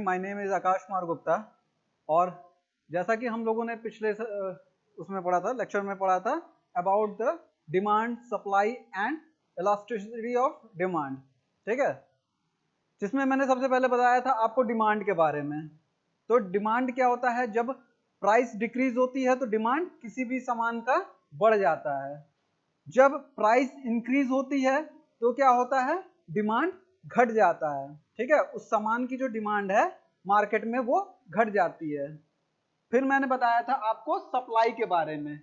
My name is Akash Kumar Gupta. और जैसा कि हम लोगों ने पिछले उसमें पढ़ा था, लेक्चर में पढ़ा था about the demand, supply and elasticity of demand, ठीक है, जिसमें मैंने सबसे पहले बताया था आपको डिमांड के बारे में। तो डिमांड क्या होता है, जब प्राइस डिक्रीज होती है तो डिमांड किसी भी सामान का बढ़ जाता है। जब प्राइस इंक्रीज होती है तो क्या होता है, डिमांड घट जाता है, ठीक है, उस सामान की जो डिमांड है मार्केट में वो घट जाती है। फिर मैंने बताया था आपको सप्लाई के बारे में।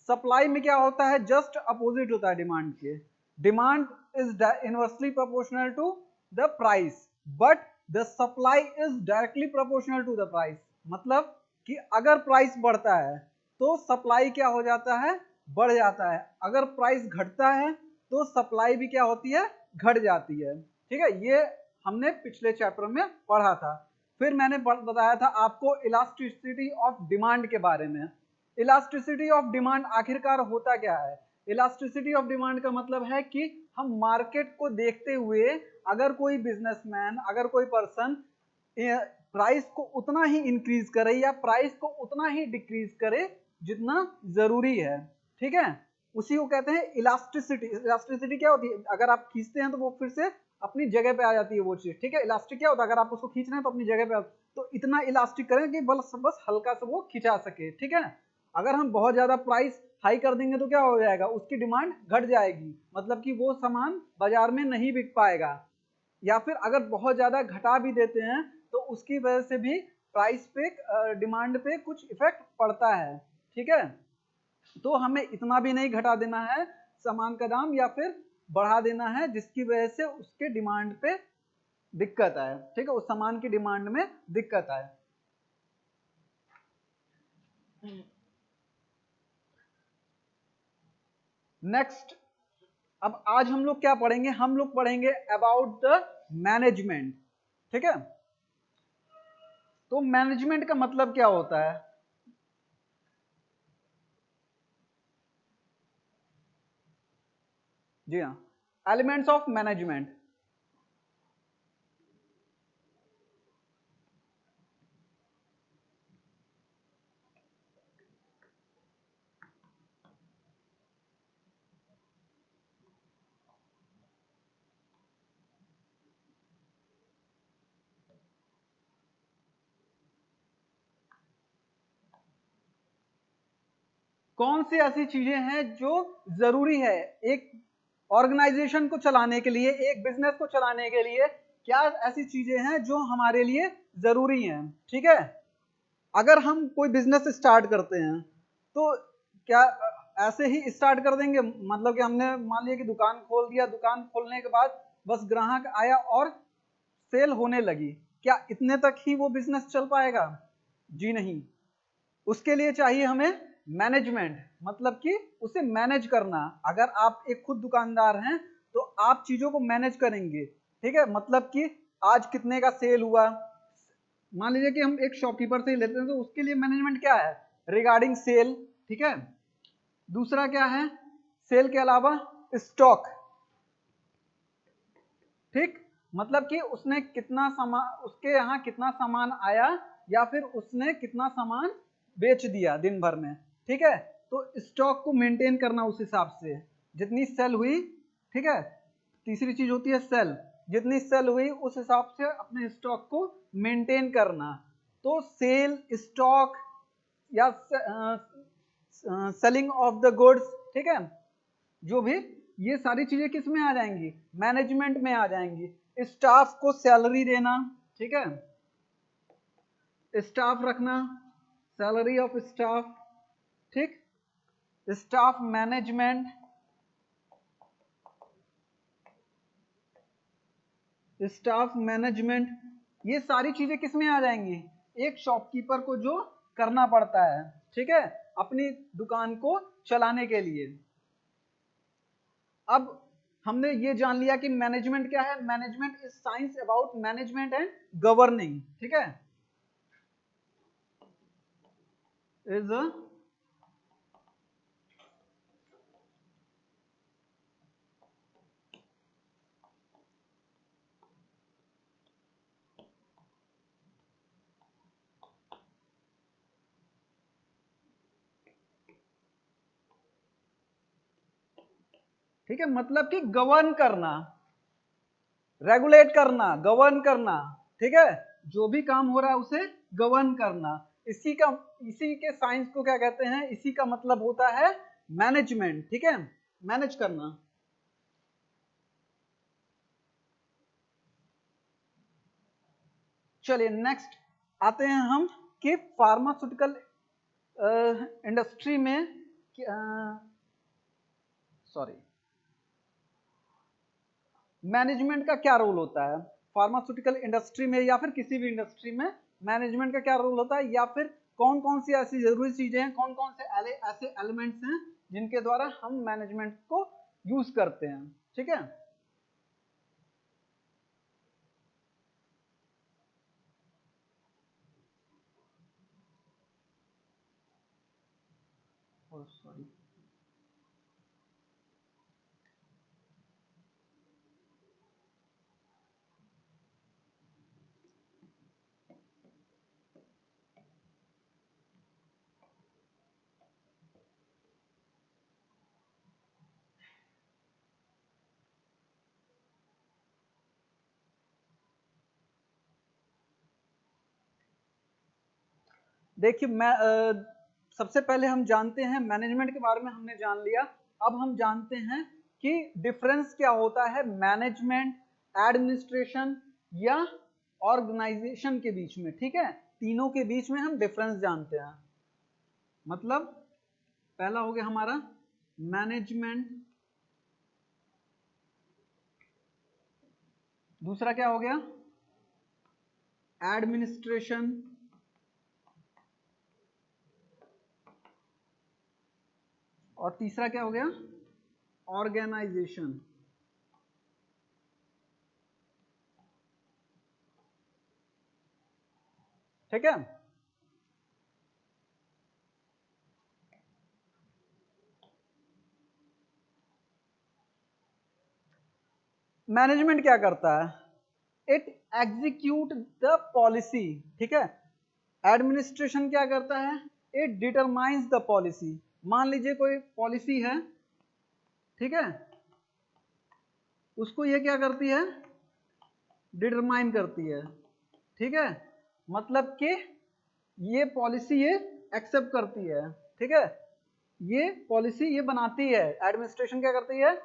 सप्लाई में क्या होता है, जस्ट अपोजिट होता है डिमांड के। Demand is inversely proportional to the price, but the supply is directly proportional to the price. मतलब कि अगर प्राइस बढ़ता है तो सप्लाई क्या हो जाता है, बढ़ जाता है। अगर प्राइस घटता है तो सप्लाई भी क्या होती है, घट जाती है, ठीक है। ये हमने पिछले चैप्टर में पढ़ा था। फिर मैंने बताया था आपको इलास्टिसिटी ऑफ डिमांड के बारे में। इलास्टिसिटी ऑफ डिमांड आखिरकार होता क्या है? इलास्टिसिटी ऑफ डिमांड का मतलब है कि हम मार्केट को देखते हुए अगर कोई बिजनेसमैन, अगर कोई पर्सन प्राइस को उतना ही इंक्रीज करे या प्राइस को उतना ही डिक्रीज करे जितना जरूरी है, ठीक है, उसी को कहते हैं इलास्टिसिटी। इलास्टिसिटी क्या होती है, अगर आप खींचते हैं तो वो फिर से अपनी जगह पे आ जाती है वो चीज, ठीक है। इलास्टिक क्या होता है, अगर आप उसको खींच रहे हैं तो अपनी जगह पे तो इतना इलास्टिक करें कि बस हल्का से वो खिंचा सके, ठीक है। अगर हम बहुत ज्यादा प्राइस हाई कर देंगे तो क्या हो जाएगा, उसकी डिमांड घट जाएगी, मतलब कि वो सामान बाजार में नहीं बिक पाएगा। या फिर अगर बहुत ज्यादा घटा भी देते हैं तो उसकी वजह से भी प्राइस पे, डिमांड पे कुछ इफेक्ट पड़ता है, ठीक है। तो हमें इतना भी नहीं घटा देना है सामान का दाम या फिर बढ़ा देना है जिसकी वजह से उसके डिमांड पे दिक्कत आए, ठीक है, उस सामान की डिमांड में दिक्कत आए। नेक्स्ट, अब आज हम लोग क्या पढ़ेंगे, हम लोग पढ़ेंगे अबाउट द मैनेजमेंट, ठीक है। तो मैनेजमेंट का मतलब क्या होता है? जी हाँ, एलिमेंट्स ऑफ मैनेजमेंट। कौन सी ऐसी चीजें हैं जो जरूरी है एक ऑर्गेनाइजेशन को चलाने के लिए, एक बिजनेस को चलाने के लिए? क्या ऐसी चीजें हैं जो हमारे लिए जरूरी हैं, ठीक है। अगर हम कोई बिजनेस स्टार्ट करते हैं तो क्या ऐसे ही स्टार्ट कर देंगे, मतलब कि हमने मान लिया कि दुकान खोल दिया, दुकान खोलने के बाद बस ग्राहक आया और सेल होने लगी, क्या इतने तक ही वो बिजनेस चल पाएगा? जी नहीं, उसके लिए चाहिए हमें मैनेजमेंट, मतलब कि उसे मैनेज करना। अगर आप एक खुद दुकानदार हैं तो आप चीजों को मैनेज करेंगे, ठीक है। मतलब कि आज कितने का सेल हुआ, मान लीजिए कि हम एक शॉपकीपर से ही लेते हैं तो उसके लिए मैनेजमेंट क्या है, रिगार्डिंग सेल, ठीक है। दूसरा क्या है, सेल के अलावा स्टॉक, ठीक, मतलब कि उसने कितना सामान, उसके यहाँ कितना सामान आया या फिर उसने कितना सामान बेच दिया दिन भर में, ठीक है। तो स्टॉक को मेंटेन करना उस हिसाब से, जितनी सेल हुई, ठीक है। तीसरी चीज होती है सेल, जितनी सेल हुई उस हिसाब से अपने स्टॉक को मेंटेन करना। तो सेल, स्टॉक या सेलिंग ऑफ द गुड्स, ठीक है, जो भी, ये सारी चीजें किस में आ जाएंगी, मैनेजमेंट में आ जाएंगी। स्टाफ को सैलरी देना, ठीक है, स्टाफ रखना, सैलरी ऑफ स्टाफ, ठीक, स्टाफ मैनेजमेंट, स्टाफ मैनेजमेंट, ये सारी चीजें किस में आ जाएंगी, एक शॉपकीपर को जो करना पड़ता है, ठीक है, अपनी दुकान को चलाने के लिए। अब हमने ये जान लिया कि मैनेजमेंट क्या है, management is science about management and governing, ठीक है, इज ठीक है, मतलब कि गवर्न करना, रेगुलेट करना, गवर्न करना, ठीक है, जो भी काम हो रहा है उसे गवर्न करना। इसी के साइंस को क्या कहते हैं, इसी का मतलब होता है मैनेजमेंट, ठीक है, मैनेज करना। चलिए नेक्स्ट आते हैं हम कि फार्मास्यूटिकल इंडस्ट्री में, सॉरी, मैनेजमेंट का क्या रोल होता है फार्मास्यूटिकल इंडस्ट्री में या फिर किसी भी इंडस्ट्री में, मैनेजमेंट का क्या रोल होता है, या फिर कौन कौन सी ऐसी जरूरी चीजें हैं, कौन कौन से ऐसे एलिमेंट्स हैं जिनके द्वारा हम मैनेजमेंट को यूज करते हैं, ठीक है। सॉरी, देखिए मैं सबसे पहले हम जानते हैं मैनेजमेंट के बारे में हमने जान लिया। अब हम जानते हैं कि डिफरेंस क्या होता है मैनेजमेंट, एडमिनिस्ट्रेशन या ऑर्गेनाइजेशन के बीच में, ठीक है, तीनों के बीच में हम डिफरेंस जानते हैं। मतलब पहला हो गया हमारा मैनेजमेंट, दूसरा क्या हो गया एडमिनिस्ट्रेशन, और तीसरा क्या हो गया ऑर्गेनाइजेशन। ठीक है, मैनेजमेंट क्या करता है, इट एग्जीक्यूट द पॉलिसी, ठीक है। एडमिनिस्ट्रेशन क्या करता है, इट डिटरमाइंस द पॉलिसी। मान लीजिए कोई पॉलिसी है, ठीक है, उसको ये क्या करती है, डिटरमाइन करती है, ठीक है, मतलब कि ये पॉलिसी ये एक्सेप्ट करती है, ठीक है, ये पॉलिसी ये बनाती है। एडमिनिस्ट्रेशन क्या करती है,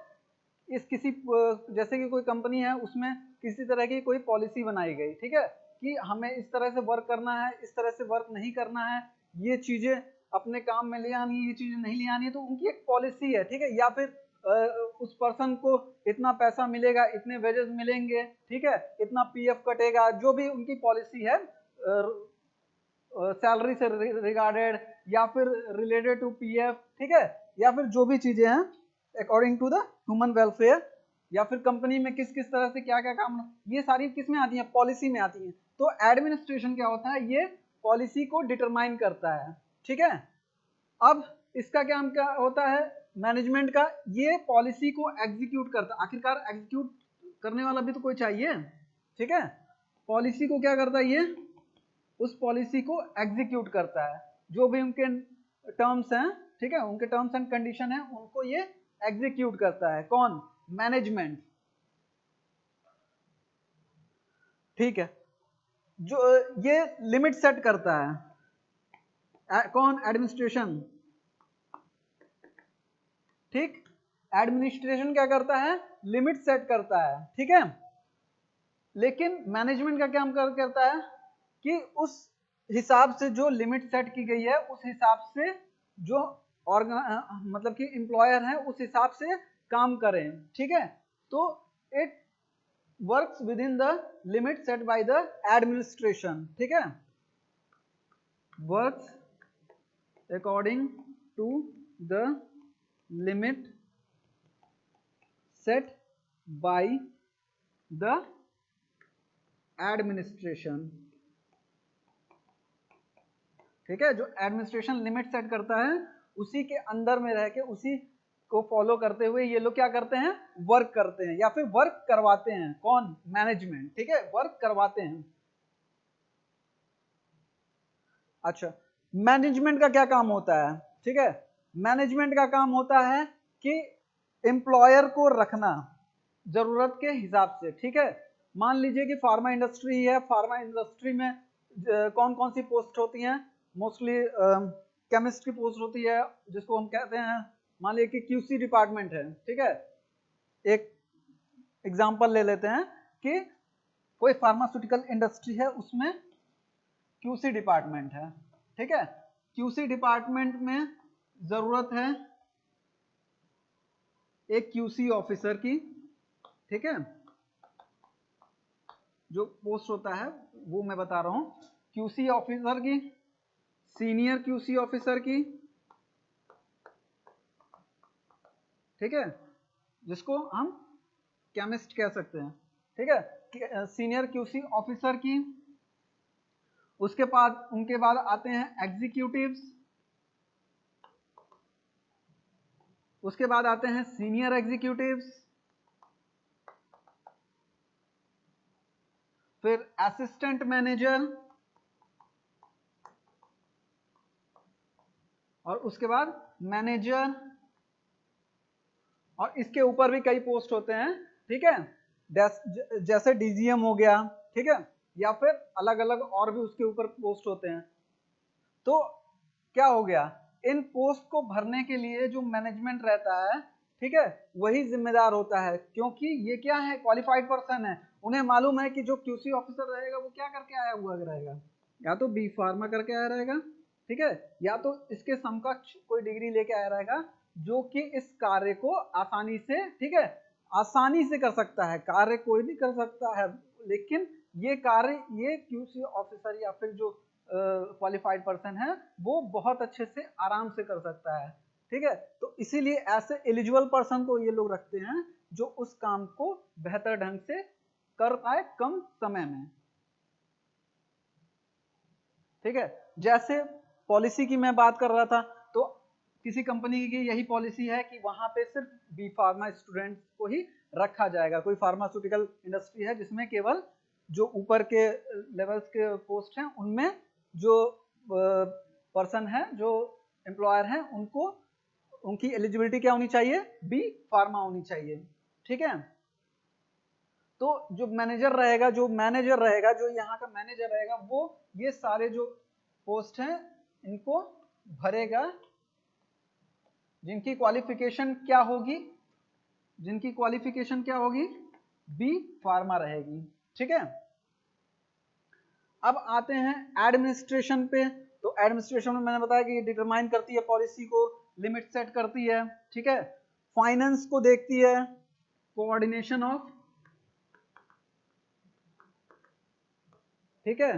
इस किसी जैसे कि कोई कंपनी है उसमें किसी तरह की कोई पॉलिसी बनाई गई, ठीक है, कि हमें इस तरह से वर्क करना है, इस तरह से वर्क नहीं करना है, ये चीजें अपने काम में ले आनी है, ये चीजें नहीं ले आनी है, तो उनकी एक पॉलिसी है, ठीक है। या फिर उस पर्सन को इतना पैसा मिलेगा, इतने वेजेस मिलेंगे, ठीक है, इतना पीएफ कटेगा, जो भी उनकी पॉलिसी है सैलरी से रिगार्डेड या फिर रिलेटेड टू पीएफ, ठीक है, या फिर जो भी चीजें हैं according to the human welfare, या फिर कंपनी में किस किस तरह से क्या क्या काम, ये सारी किस में आती है, पॉलिसी में आती है। तो एडमिनिस्ट्रेशन क्या होता है, ये पॉलिसी को डिटरमाइन करता है, ठीक है। अब इसका क्या क्या होता है मैनेजमेंट का, ये पॉलिसी को एग्जीक्यूट करता, आखिरकार एग्जीक्यूट करने वाला भी तो कोई चाहिए, ठीक है। पॉलिसी को क्या करता है, ये उस पॉलिसी को एग्जीक्यूट करता है, जो भी उनके टर्म्स हैं, ठीक है, उनके टर्म्स एंड कंडीशन है, उनको ये एग्जीक्यूट करता है। कौन, मैनेजमेंट, ठीक है। जो ये लिमिट सेट करता है, कौन, एडमिनिस्ट्रेशन, ठीक। एडमिनिस्ट्रेशन क्या करता है, लिमिट सेट करता है, ठीक है। लेकिन मैनेजमेंट का क्या करता है कि उस हिसाब से जो लिमिट सेट की गई है उस हिसाब से जो मतलब कि एम्प्लॉयर है उस हिसाब से काम करें, ठीक है। तो it works within the limit set by the administration, ठीक है, works according to the limit set by the administration, ठीक है। जो एडमिनिस्ट्रेशन लिमिट सेट करता है उसी के अंदर में रह के उसी को फॉलो करते हुए ये लोग क्या करते हैं, वर्क करते हैं या फिर वर्क करवाते हैं। कौन, मैनेजमेंट, ठीक है, वर्क करवाते हैं। अच्छा, मैनेजमेंट का क्या काम होता है, ठीक है, मैनेजमेंट का काम होता है कि एम्प्लॉयर को रखना जरूरत के हिसाब से, ठीक है। मान लीजिए कि फार्मा इंडस्ट्री है, फार्मा इंडस्ट्री में कौन कौन सी पोस्ट होती हैं, मोस्टली केमिस्ट की पोस्ट होती है, जिसको हम कहते हैं, मान लीजिए कि क्यूसी डिपार्टमेंट है, ठीक है। एक एग्जांपल ले लेते हैं कि कोई फार्मास्यूटिकल इंडस्ट्री है, उसमें क्यूसी डिपार्टमेंट है, ठीक है। क्यूसी डिपार्टमेंट में जरूरत है एक क्यूसी ऑफिसर की, ठीक है। जो पोस्ट होता है वो मैं बता रहा हूं, क्यूसी ऑफिसर की, सीनियर क्यूसी ऑफिसर की, ठीक है, जिसको हम केमिस्ट कह सकते हैं, ठीक है, सीनियर क्यूसी ऑफिसर की। उसके बाद उनके बाद आते हैं एग्जीक्यूटिव्स, उसके बाद आते हैं सीनियर एग्जीक्यूटिव्स, फिर असिस्टेंट मैनेजर, और उसके बाद मैनेजर, और इसके ऊपर भी कई पोस्ट होते हैं, ठीक है, जैसे डीजीएम हो गया, ठीक है, या फिर अलग अलग और भी उसके ऊपर पोस्ट होते हैं। तो क्या हो गया, इन पोस्ट को भरने के लिए जो मैनेजमेंट रहता है, ठीक है, वही जिम्मेदार होता है, क्योंकि ये क्या है, क्वालिफाइड पर्सन है। उन्हें मालूम है कि जो क्यूसी ऑफिसर रहेगा वो क्या करके आया हुआ रहेगा, या तो बी फार्मा करके आया रहेगा, ठीक है, या तो इसके समकक्ष कोई डिग्री लेके आया रहेगा, जो कि इस कार्य को आसानी से, ठीक है, आसानी से कर सकता है। कार्य कोई भी कर सकता है, लेकिन ये कार्य ये क्यूसी ऑफिसर या फिर जो क्वालिफाइड पर्सन है वो बहुत अच्छे से आराम से कर सकता है, ठीक है। तो इसीलिए ऐसे एलिजिबल पर्सन को ये लोग रखते हैं जो उस काम को बेहतर ढंग से कर पाए कम समय में, ठीक है। जैसे पॉलिसी की मैं बात कर रहा था, तो किसी कंपनी की यही पॉलिसी है कि वहां पे सिर्फ बी फार्मा स्टूडेंट्स को ही रखा जाएगा। कोई फार्मास्यूटिकल इंडस्ट्री है जिसमें केवल जो ऊपर के लेवल्स के पोस्ट हैं उनमें जो पर्सन है, जो एम्प्लॉयर है, उनको उनकी एलिजिबिलिटी क्या होनी चाहिए, बी फार्मा होनी चाहिए, ठीक है। तो जो मैनेजर रहेगा, जो यहाँ का मैनेजर रहेगा, वो ये सारे जो पोस्ट हैं इनको भरेगा, जिनकी क्वालिफिकेशन क्या होगी, बी फार्मा रहेगी, ठीक है। अब आते हैं एडमिनिस्ट्रेशन पे। तो एडमिनिस्ट्रेशन में मैंने बताया कि डिटरमाइन करती है पॉलिसी को, लिमिट सेट करती है, ठीक है, फाइनेंस को देखती है, कोऑर्डिनेशन ऑफ, ठीक है,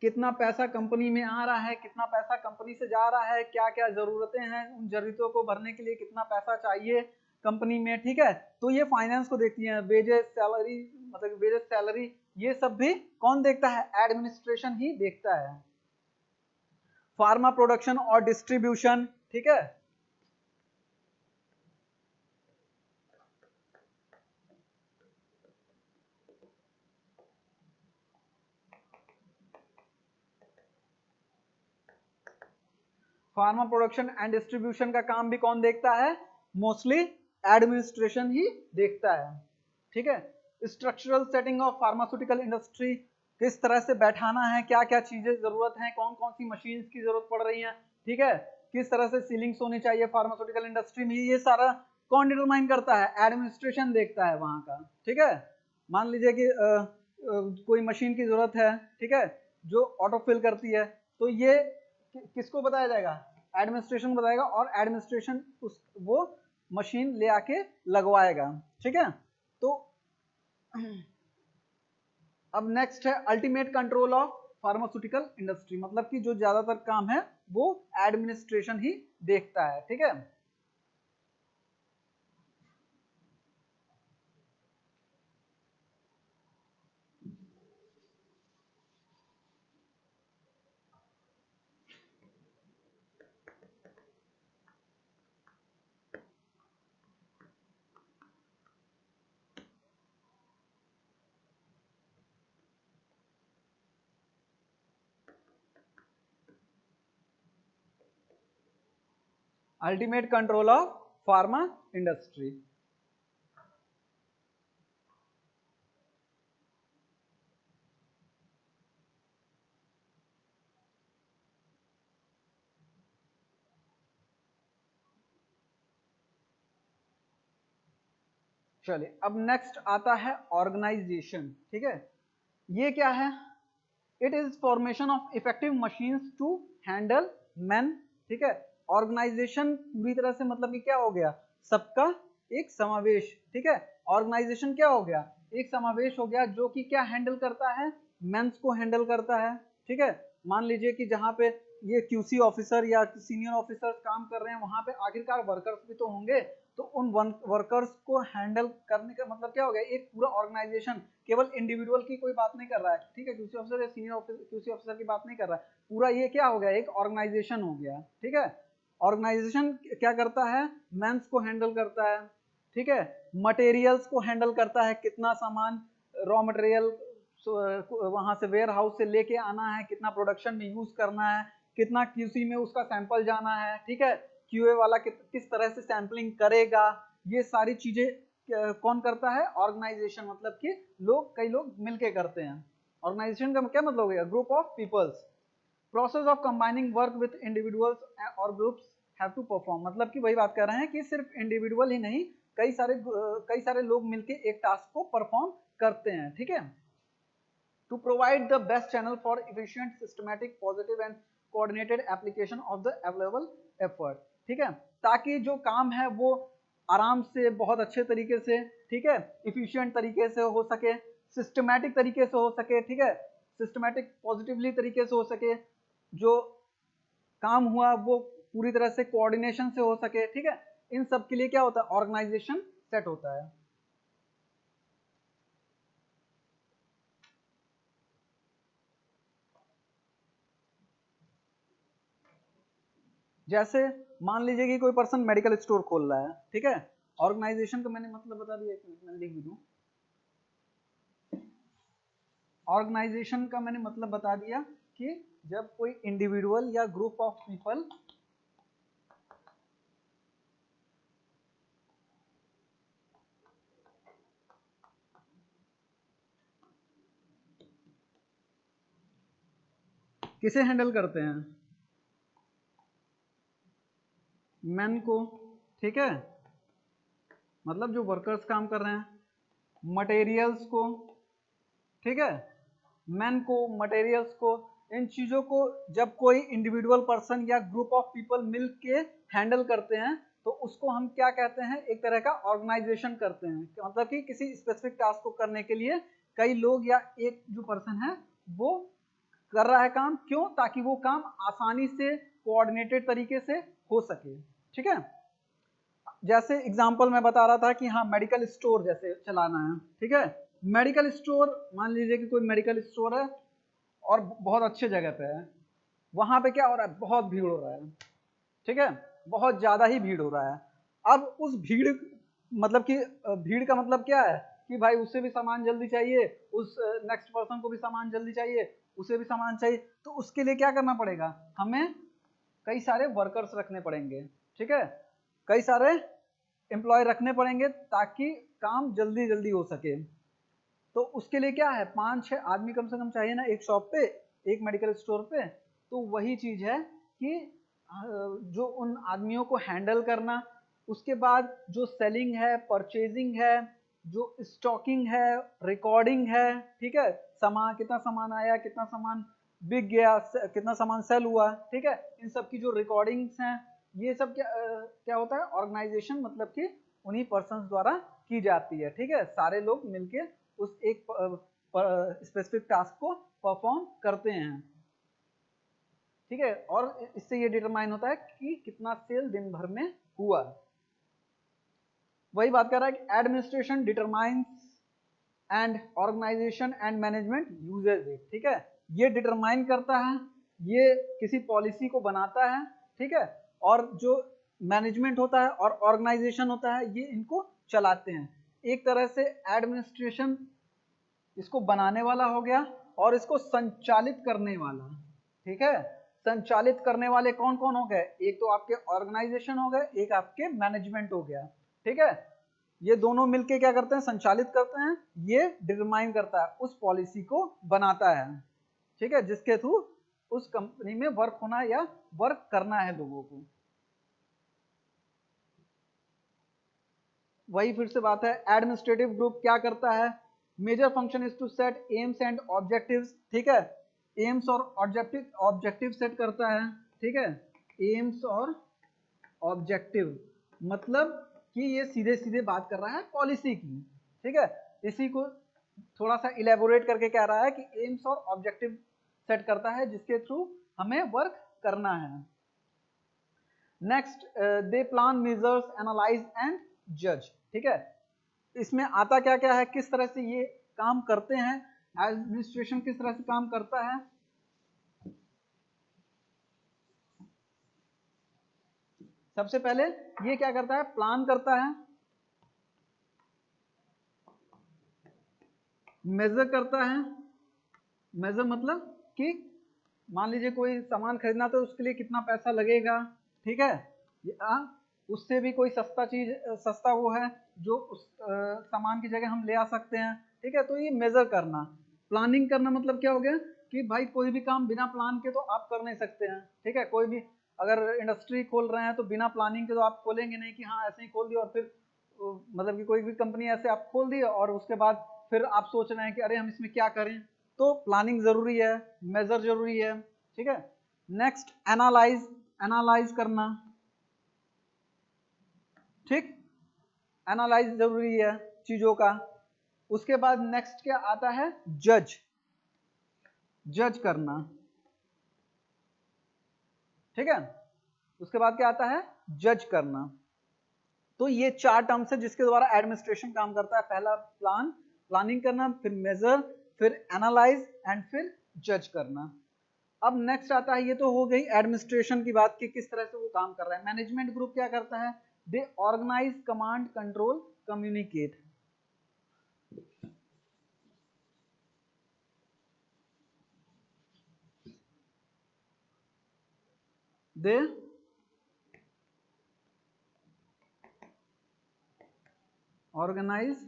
कितना पैसा कंपनी में आ रहा है, कितना पैसा कंपनी से जा रहा है, क्या क्या जरूरतें हैं, उन जरूरतों को भरने के लिए कितना पैसा चाहिए कंपनी में, ठीक है। तो ये फाइनेंस को देखती है, वेजेस, सैलरी, मतलब वेजेस, सैलरी, ये सब भी कौन देखता है, एडमिनिस्ट्रेशन ही देखता है। फार्मा प्रोडक्शन और डिस्ट्रीब्यूशन, ठीक है, फार्मा प्रोडक्शन एंड डिस्ट्रीब्यूशन का काम भी कौन देखता है, मोस्टली एडमिनिस्ट्रेशन ही देखता है, ठीक है। Structural setting of pharmaceutical industry, किस तरह से बैठाना है, क्या क्या चीजें जरूरत है, कौन कौन सी मशीन्स की जरूरत पड़ रही है, ठीक है, किस तरह से सीलिंग्स होनी चाहिए फार्मास्यूटिकल इंडस्ट्री में, ये सारा कौन डिटरमाइन करता है, एडमिनिस्ट्रेशन देखता है वहां का, ठीक है। मान लीजिए कि कोई मशीन की जरूरत है, ठीक है, जो ऑटो फिल करती है, तो ये किसको बताया जाएगा, एडमिनिस्ट्रेशन को बताएगा, और एडमिनिस्ट्रेशन उस वो मशीन ले आके लगवाएगा, ठीक है। तो अब नेक्स्ट है ultimate control of pharmaceutical industry, मतलब कि जो ज्यादातर काम है वो एडमिनिस्ट्रेशन ही देखता है, ठीक है। Ultimate control of pharma industry. चलिए अब नेक्स्ट आता है ऑर्गेनाइजेशन। ठीक है, ये क्या है? It is formation of effective machines to handle man. ठीक है, ऑर्गेनाइजेशन पूरी तरह से मतलब कि क्या हो गया? सबका एक समावेश। ठीक है, ऑर्गेनाइजेशन क्या हो गया? एक समावेश हो गया जो कि क्या हैंडल करता है? मेंस को हैंडल करता है। ठीक है, मान लीजिए कि जहां पे ये क्यूसी ऑफिसर या सीनियर ऑफिसर्स काम कर रहे हैं, वहां पे आखिरकार वर्कर्स भी तो होंगे, तो उन वर्कर्स को हैंडल करने का मतलब क्या हो गया? एक पूरा ऑर्गेनाइजेशन, केवल इंडिविजुअल की कोई बात नहीं कर रहा है। ठीक है, क्यूसी ऑफिसर या सीनियर क्यूसी ऑफिसर की बात नहीं कर रहा है, पूरा ये क्या हो गया? एक ऑर्गेनाइजेशन हो गया। ठीक है, ऑर्गेनाइजेशन क्या करता है? मेंस को हैंडल करता है। ठीक है, मटेरियल्स को हैंडल करता है, कितना सामान रॉ मटेरियल वहां से वेयर हाउस से लेके आना है, कितना प्रोडक्शन में यूज करना है, कितना क्यूसी में उसका सैंपल जाना है। ठीक है, क्यूए वाला किस तरह से सैंपलिंग करेगा, ये सारी चीजें कौन करता है? ऑर्गेनाइजेशन। मतलब कि कई लोग मिलके करते हैं। ऑर्गेनाइजेशन का क्या मतलब हो गया? Group of peoples. Process of combining work with individuals और ग्रुप्स हैव टू परफॉर्म। मतलब कि वही बात कर रहे हैं कि सिर्फ इंडिविजुअल ही नहीं, कई सारे लोग मिलके एक टास्क को परफॉर्म करते हैं। ठीक है, to provide the best channel for efficient, systematic, positive and coordinated application of the available effort। ठीक है, ताकि जो काम है वो आराम से, बहुत अच्छे तरीके से, ठीक है, इफिशिएंट तरीके से हो सके, सिस्टमैटिक तरीके से हो सके। ठीक है, सिस्टमैटिक पॉजिटिवली तरीके से हो सके, जो काम हुआ वो पूरी तरह से कोऑर्डिनेशन से हो सके। ठीक है, इन सब के लिए क्या होता है? ऑर्गेनाइजेशन सेट होता है। जैसे मान लीजिए कि कोई पर्सन मेडिकल स्टोर खोल रहा है। ठीक है, ऑर्गेनाइजेशन का मैंने मतलब बता दिया, एक मिनट में लिख भी दूं। ऑर्गेनाइजेशन का मैंने मतलब बता दिया कि जब कोई इंडिविजुअल या ग्रुप ऑफ पीपल किसे हैंडल करते हैं? मैन को। ठीक है, मतलब जो वर्कर्स काम कर रहे हैं, मटेरियल्स को। ठीक है, मैन को, मटेरियल्स को, इन चीजों को जब कोई इंडिविजुअल पर्सन या ग्रुप ऑफ पीपल मिल के हैंडल करते हैं तो उसको हम क्या कहते हैं? एक तरह का ऑर्गेनाइजेशन करते हैं। मतलब कि किसी स्पेसिफिक टास्क को करने के लिए कई लोग या एक जो पर्सन है वो कर रहा है काम। क्यों? ताकि वो काम आसानी से, कोऑर्डिनेटेड तरीके से हो सके। ठीक है, जैसे एग्जांपल मैं बता रहा था कि हाँ, मेडिकल स्टोर जैसे चलाना है। ठीक है, मेडिकल स्टोर, मान लीजिए कि कोई मेडिकल स्टोर है और बहुत अच्छे जगह पे है, वहां पे क्या हो रहा है? बहुत भीड़ हो रहा है। ठीक है, बहुत ज्यादा ही भीड़ हो रहा है। अब उस भीड़, मतलब कि भीड़ का मतलब क्या है? कि भाई उसे भी सामान जल्दी चाहिए, उस नेक्स्ट पर्सन को भी सामान जल्दी चाहिए, उसे भी सामान चाहिए, तो उसके लिए क्या करना पड़ेगा? हमें कई सारे वर्कर्स रखने पड़ेंगे। ठीक है, कई सारे एम्प्लॉय रखने पड़ेंगे ताकि काम जल्दी जल्दी हो सके। तो उसके लिए क्या है? 5-6 आदमी कम से कम चाहिए ना एक शॉप पे, एक मेडिकल स्टोर पे। तो वही चीज है कि जो उन आदमियों को हैंडल करना, उसके बाद जो सेलिंग है, परचेजिंग है, जो स्टॉकिंग है, रिकॉर्डिंग है। ठीक है, सामान, कितना सामान आया, कितना सामान बिक गया, कितना सामान सेल हुआ। ठीक है, इन सब की जो रिकॉर्डिंग्स हैं, ये सब क्या होता है? ऑर्गेनाइजेशन, मतलब कि उन्हीं पर्सन्स द्वारा की जाती है। ठीक है, सारे लोग मिलके उस एक स्पेसिफिक टास्क को परफॉर्म करते हैं। ठीक है, और इससे ये डिटरमाइन होता है कि कितना सेल दिन भर में हुआ। वही बात कर रहा है कि administration determines and organization and management uses it. ठीक है, ये डिटरमाइन करता है, ये किसी पॉलिसी को बनाता है। ठीक है, और जो मैनेजमेंट होता है और ऑर्गेनाइजेशन होता है, ये इनको चलाते हैं। एक तरह से एडमिनिस्ट्रेशन इसको बनाने वाला हो गया और इसको संचालित करने वाला। ठीक है, संचालित करने वाले कौन कौन हो गए, एक तो आपके ऑर्गेनाइजेशन हो गए, एक आपके मैनेजमेंट हो गया, ठीक है। ये दोनों मिलके क्या करते हैं, संचालित करते हैं, ये डिटरमाइन करता है, उस पॉलिसी को बनाता है, ठीक है, जिसके थ्रू उस कंपनी में वर्क होना या वर्क करना है लोगों को। वही फिर से बात है, एडमिनिस्ट्रेटिव ग्रुप क्या करता है, major function is to set aims and objectives, ठीक है, एम्स और ऑब्जेक्टिव सेट करता है, ठीक है, एम्स और ऑब्जेक्टिव, मतलब कि ये सीधे सीधे बात कर रहा है पॉलिसी की, ठीक है। इसी को थोड़ा सा इलेबोरेट करके कह रहा है कि एम्स और ऑब्जेक्टिव सेट करता है जिसके थ्रू हमें वर्क करना है। Next, they plan, measures, analyse and जज, ठीक है। इसमें आता क्या क्या है, किस तरह से ये काम करते हैं, एडमिनिस्ट्रेशन किस तरह से काम करता है। सबसे पहले ये क्या करता है, प्लान करता है, मेजर करता है, मेजर मतलब कि मान लीजिए कोई सामान खरीदना तो उसके लिए कितना पैसा लगेगा, ठीक है, उससे भी कोई सस्ता चीज, सस्ता वो है जो उस सामान की जगह हम ले आ सकते हैं, ठीक है। तो ये मेजर करना। प्लानिंग करना मतलब क्या हो गया कि भाई कोई भी काम बिना प्लान के तो आप कर नहीं सकते हैं, ठीक है। कोई भी अगर इंडस्ट्री खोल रहे हैं तो बिना प्लानिंग के तो आप खोलेंगे नहीं कि हाँ ऐसे ही खोल दिया और फिर मतलब कि कोई भी कंपनी ऐसे आप खोल दी और उसके बाद फिर आप सोच रहे हैं कि अरे हम इसमें क्या करें। तो प्लानिंग जरूरी है, मेजर जरूरी है, ठीक है। नेक्स्ट, एनालाइज, एनालाइज करना, ठीक, एनालाइज जरूरी है चीजों का। उसके बाद नेक्स्ट क्या आता है, जज, जज करना, ठीक है। उसके बाद क्या आता है, जज करना। तो ये चार टर्म्स है जिसके द्वारा एडमिनिस्ट्रेशन काम करता है। पहला प्लान, प्लानिंग करना, फिर मेजर, फिर एनालाइज एंड फिर जज करना। अब नेक्स्ट आता है, ये तो हो गई एडमिनिस्ट्रेशन की बात कि किस तरह से वो काम कर रहा है। मैनेजमेंट ग्रुप क्या करता है, they organize, command, control, communicate. They organize,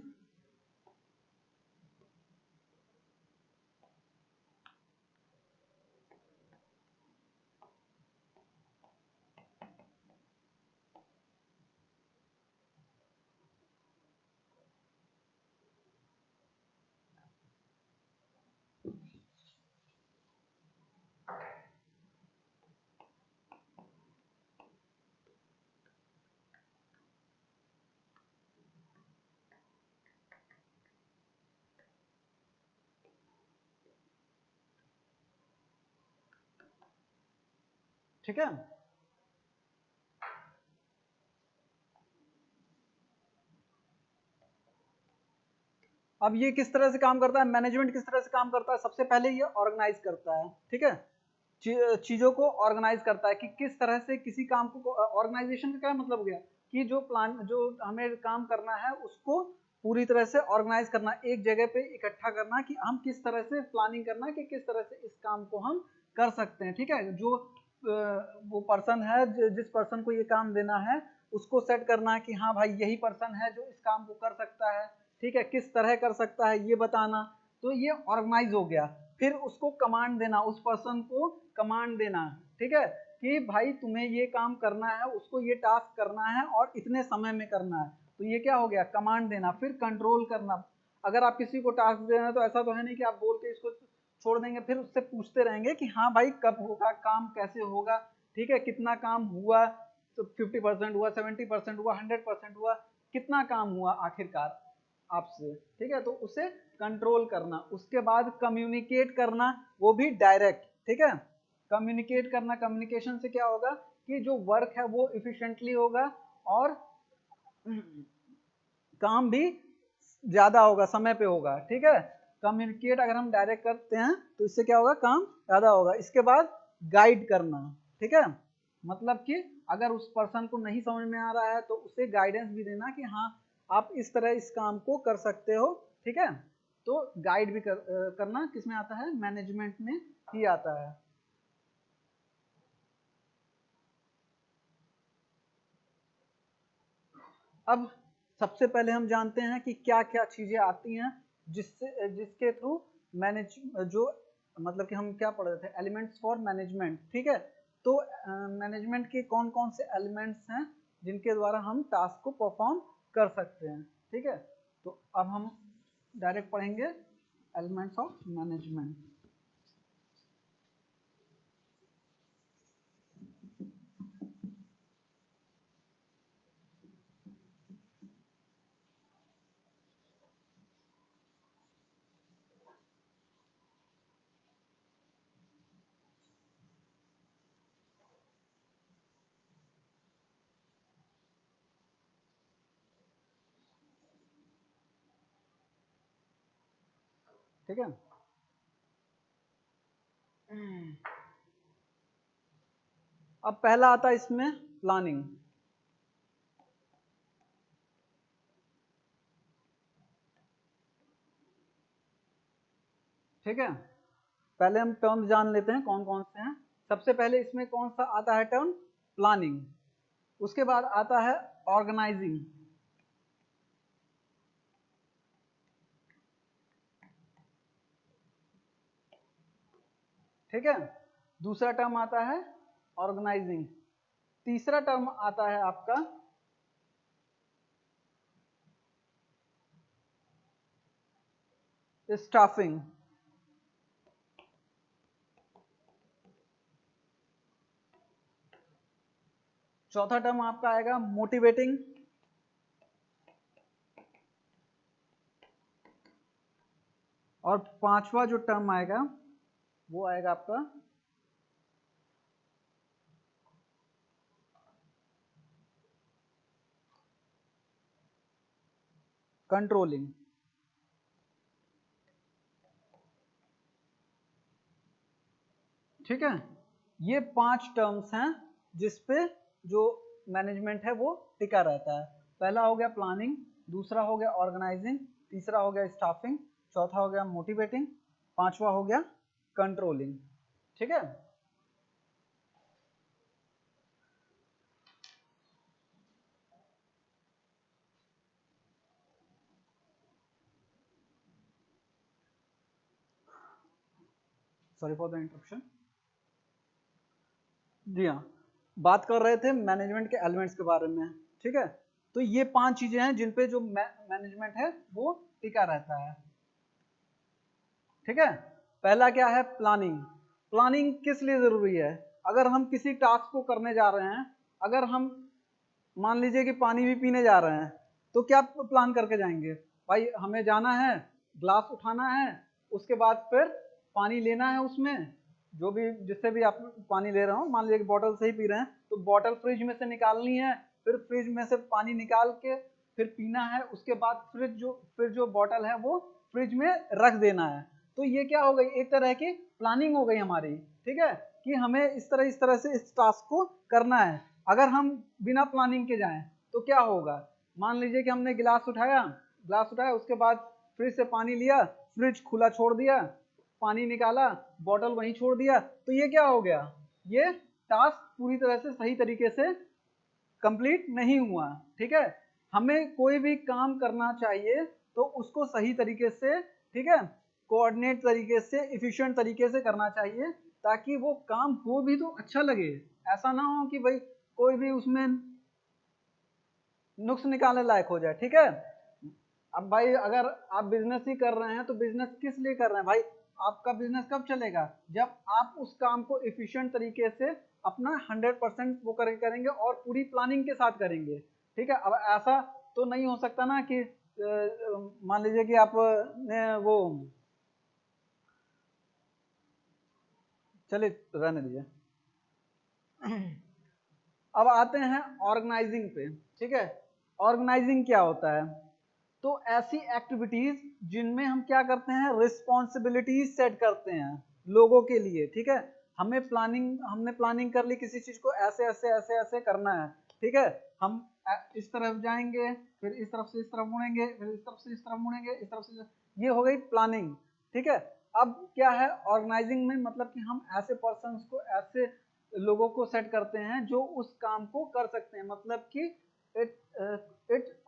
ठीक है। अब ये किस तरह से काम करता है, मैनेजमेंट किस तरह से काम करता है, सबसे पहले ये ऑर्गेनाइज करता है, ठीक है, चीजों को ऑर्गेनाइज करता है कि किस तरह से किसी काम को। ऑर्गेनाइजेशन का क्या मतलब हो गया कि जो प्लान, जो हमें काम करना है उसको पूरी तरह से ऑर्गेनाइज करना, एक जगह पे इकट्ठा करना कि हम किस तरह से प्लानिंग करना कि किस तरह से इस काम को हम कर सकते हैं, ठीक है। जो वो पर्सन है, जिस पर्सन को ये काम देना है उसको सेट करना कि हाँ भाई यही पर्सन है जो इस काम को कर सकता है, ठीक है, किस तरह कर सकता है ये बताना। तो ये ऑर्गेनाइज हो गया। फिर उसको कमांड देना, उस पर्सन को कमांड देना, ठीक है, कि भाई तुम्हें ये काम करना है, उसको ये टास्क करना है और इतने समय में करना है। तो ये क्या हो गया, कमांड देना। फिर कंट्रोल करना, अगर आप किसी को टास्क दे रहे हैं तो ऐसा तो है नहीं कि आप बोल के इसको छोड़ देंगे, फिर उससे पूछते रहेंगे कि हाँ भाई कब होगा काम, कैसे होगा, ठीक है, कितना काम हुआ, तो 50% हुआ, 70% हुआ, 100% हुआ, कितना काम हुआ आखिरकार आपसे, ठीक है। तो उसे कंट्रोल करना। उसके बाद कम्युनिकेट करना, वो भी डायरेक्ट, ठीक है। कम्युनिकेट करना, कम्युनिकेशन से क्या होगा कि जो वर्क है वो इफिशिएंटली होगा और काम भी ज्यादा होगा, समय पे होगा, ठीक है। कम्युनिकेट अगर हम डायरेक्ट करते हैं तो इससे क्या होगा, काम ज्यादा होगा। इसके बाद गाइड करना, ठीक है, मतलब कि अगर उस पर्सन को नहीं समझ में आ रहा है तो उसे गाइडेंस भी देना कि हाँ आप इस तरह इस काम को कर सकते हो, ठीक है। तो गाइड भी करना किसमें आता है, मैनेजमेंट में ही आता है। अब सबसे पहले हम जानते हैं कि क्या क्या चीजें आती हैं जिसके थ्रू मैनेज जो मतलब कि हम क्या पढ़ रहे थे, एलिमेंट्स फॉर मैनेजमेंट। ठीक है, तो मैनेजमेंट के कौन कौन से एलिमेंट्स हैं जिनके द्वारा हम टास्क को परफॉर्म कर सकते हैं। ठीक है, तो अब हम डायरेक्ट पढ़ेंगे एलिमेंट्स ऑफ मैनेजमेंट। ठीक है, अब पहला आता है इसमें प्लानिंग। ठीक है, पहले हम टर्म्स जान लेते हैं कौन कौन से हैं। सबसे पहले इसमें कौन सा आता है टर्म, प्लानिंग। उसके बाद आता है ऑर्गेनाइजिंग। ठीक है, दूसरा टर्म आता है ऑर्गेनाइजिंग। तीसरा टर्म आता है आपका स्टाफिंग। चौथा टर्म आपका आएगा मोटिवेटिंग। और पांचवा जो टर्म आएगा वो आएगा आपका कंट्रोलिंग। ठीक है, ये 5 टर्म्स हैं जिसपे जो मैनेजमेंट है वो टिका रहता है। पहला हो गया प्लानिंग, दूसरा हो गया ऑर्गेनाइजिंग, तीसरा हो गया स्टाफिंग, चौथा हो गया मोटिवेटिंग, पांचवा हो गया कंट्रोलिंग। ठीक है, सॉरी फॉर द इंटरप्शन। जी हाँ, बात कर रहे थे मैनेजमेंट के एलिमेंट्स के बारे में। ठीक है, तो ये 5 चीजें हैं जिन पे जो मैनेजमेंट है वो टिका रहता है। ठीक है, पहला क्या है, प्लानिंग। प्लानिंग किस लिए जरूरी है, अगर हम किसी टास्क को करने जा रहे हैं, अगर हम मान लीजिए कि पानी भी पीने जा रहे हैं, तो क्या प्लान करके जाएंगे, भाई हमें जाना है, ग्लास उठाना है, उसके बाद फिर पानी लेना है, उसमें जो भी जिससे भी आप पानी ले रहे हो, मान लीजिए कि बॉटल से ही पी रहे हैं तो बॉटल फ्रिज में से निकालनी है, फिर फ्रिज में से पानी निकाल के फिर पीना है, उसके बाद फिर जो बॉटल है वो फ्रिज में रख देना है। तो ये क्या हो गई, एक तरह की प्लानिंग हो गई हमारी। ठीक है, कि हमें इस तरह से इस टास्क को करना है। अगर हम बिना प्लानिंग के जाएं तो क्या होगा, मान लीजिए कि हमने गिलास उठाया, उसके बाद फ्रिज से पानी लिया, फ्रिज खुला छोड़ दिया, पानी निकाला, बॉटल वहीं छोड़ दिया, तो ये क्या हो गया, ये टास्क पूरी तरह से सही तरीके से कंप्लीट नहीं हुआ। ठीक है, हमें कोई भी काम करना चाहिए तो उसको सही तरीके से, ठीक है, कोऑर्डिनेट तरीके से, इफिशिएंट तरीके से करना चाहिए, ताकि वो काम हो भी तो अच्छा लगे। ऐसा ना हो कि भाई कोई भी उसमें नुक्स निकालने लायक हो जाए। ठीक है, अब भाई अगर आप बिजनेस ही कर रहे हैं तो बिजनेस किस लिए कर रहे हैं भाई, आपका बिजनेस कब चलेगा, जब आप उस काम को इफिशिएंट तरीके से अपना 100% वो करेंगे और पूरी प्लानिंग के साथ करेंगे। ठीक है, अब ऐसा तो नहीं हो सकता ना कि मान लीजिए कि आप ने वो, चलिए रहने दीजिए। अब आते हैं ऑर्गेनाइजिंग पे। ठीक है, ऑर्गेनाइजिंग क्या होता है, तो ऐसी एक्टिविटीज जिनमें हम क्या करते हैं, रिस्पॉन्सिबिलिटीज सेट करते हैं लोगों के लिए। ठीक है, हमने प्लानिंग कर ली किसी चीज को, ऐसे ऐसे ऐसे ऐसे करना है। ठीक है, हम इस तरफ जाएंगे, फिर इस तरफ से इस तरफ मुड़ेंगे, फिर इस तरफ से इस तरफ मुड़ेंगे, इस तरफ से, ये हो गई प्लानिंग। ठीक है, अब क्या है ऑर्गेनाइजिंग में, मतलब कि हम ऐसे पर्सन्स को, ऐसे लोगों को सेट करते हैं जो उस काम को कर सकते हैं, मतलब कि it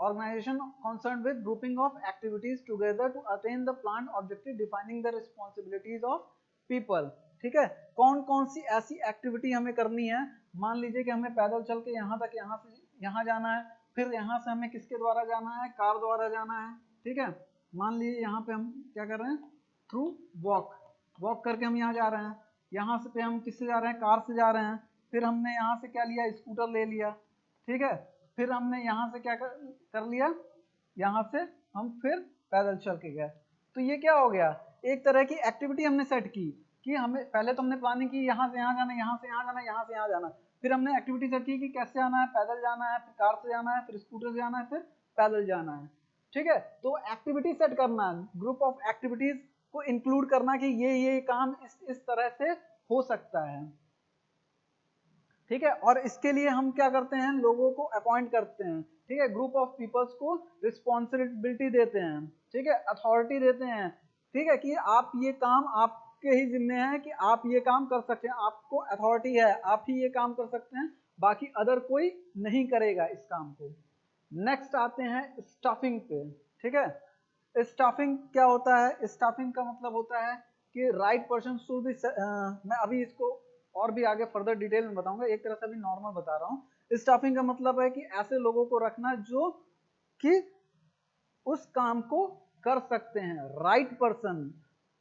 organization concerned with grouping of activities together to attain the planned objective, defining the responsibilities of people। ठीक है, कौन कौन सी ऐसी एक्टिविटी हमें करनी है। मान लीजिए कि हमें पैदल चल के यहाँ तक, यहाँ से यहाँ जाना है, फिर यहाँ से हमें किसके द्वारा जाना है, कार द्वारा जाना है। ठीक है, मान लीजिए यहाँ पे हम क्या कर रहे हैं, थ्रू वॉक करके हम यहाँ जा रहे हैं। यहाँ से पे हम किससे जा रहे हैं, कार से जा रहे हैं। फिर हमने यहाँ से क्या लिया, स्कूटर ले लिया। ठीक है, फिर हमने यहाँ से क्या कर लिया, यहाँ से हम फिर पैदल चल के गए। तो ये क्या हो गया, एक तरह की एक्टिविटी हमने सेट की कि हमें पहले तो हमने प्लानिंग की यहाँ से यहाँ जाना, यहाँ से यहाँ जाना, यहाँ से यहाँ जाना। फिर हमने एक्टिविटी सेट की कि कैसे जाना है, पैदल जाना है, फिर कार से जाना है, फिर स्कूटर से जाना है, फिर पैदल जाना है। ठीक है, तो एक्टिविटी सेट करना, ग्रुप ऑफ एक्टिविटीज को इंक्लूड करना कि ये काम इस तरह से हो सकता है। ठीक है, और इसके लिए हम क्या करते हैं, लोगों को अपॉइंट करते हैं। ठीक है, ग्रुप ऑफ पीपल्स को रिस्पॉन्सिबिलिटी देते हैं। ठीक है, अथॉरिटी देते हैं। ठीक है, कि आप ये काम आपके ही जिम्मे है कि आप ये काम कर सकते हैं, आपको अथॉरिटी है, आप ही ये काम कर सकते हैं, बाकी अदर कोई नहीं करेगा इस काम को। नेक्स्ट आते हैं स्टाफिंग पे। ठीक है, स्टाफिंग क्या होता है, स्टाफिंग का मतलब होता है कि राइट पर्सन शुड बी, मैं अभी इसको और भी आगे फर्दर डिटेल में बताऊंगा, एक तरह से अभी नॉर्मल बता रहा हूँ। स्टाफिंग का मतलब है कि ऐसे लोगों को रखना जो कि उस काम को कर सकते हैं, राइट पर्सन।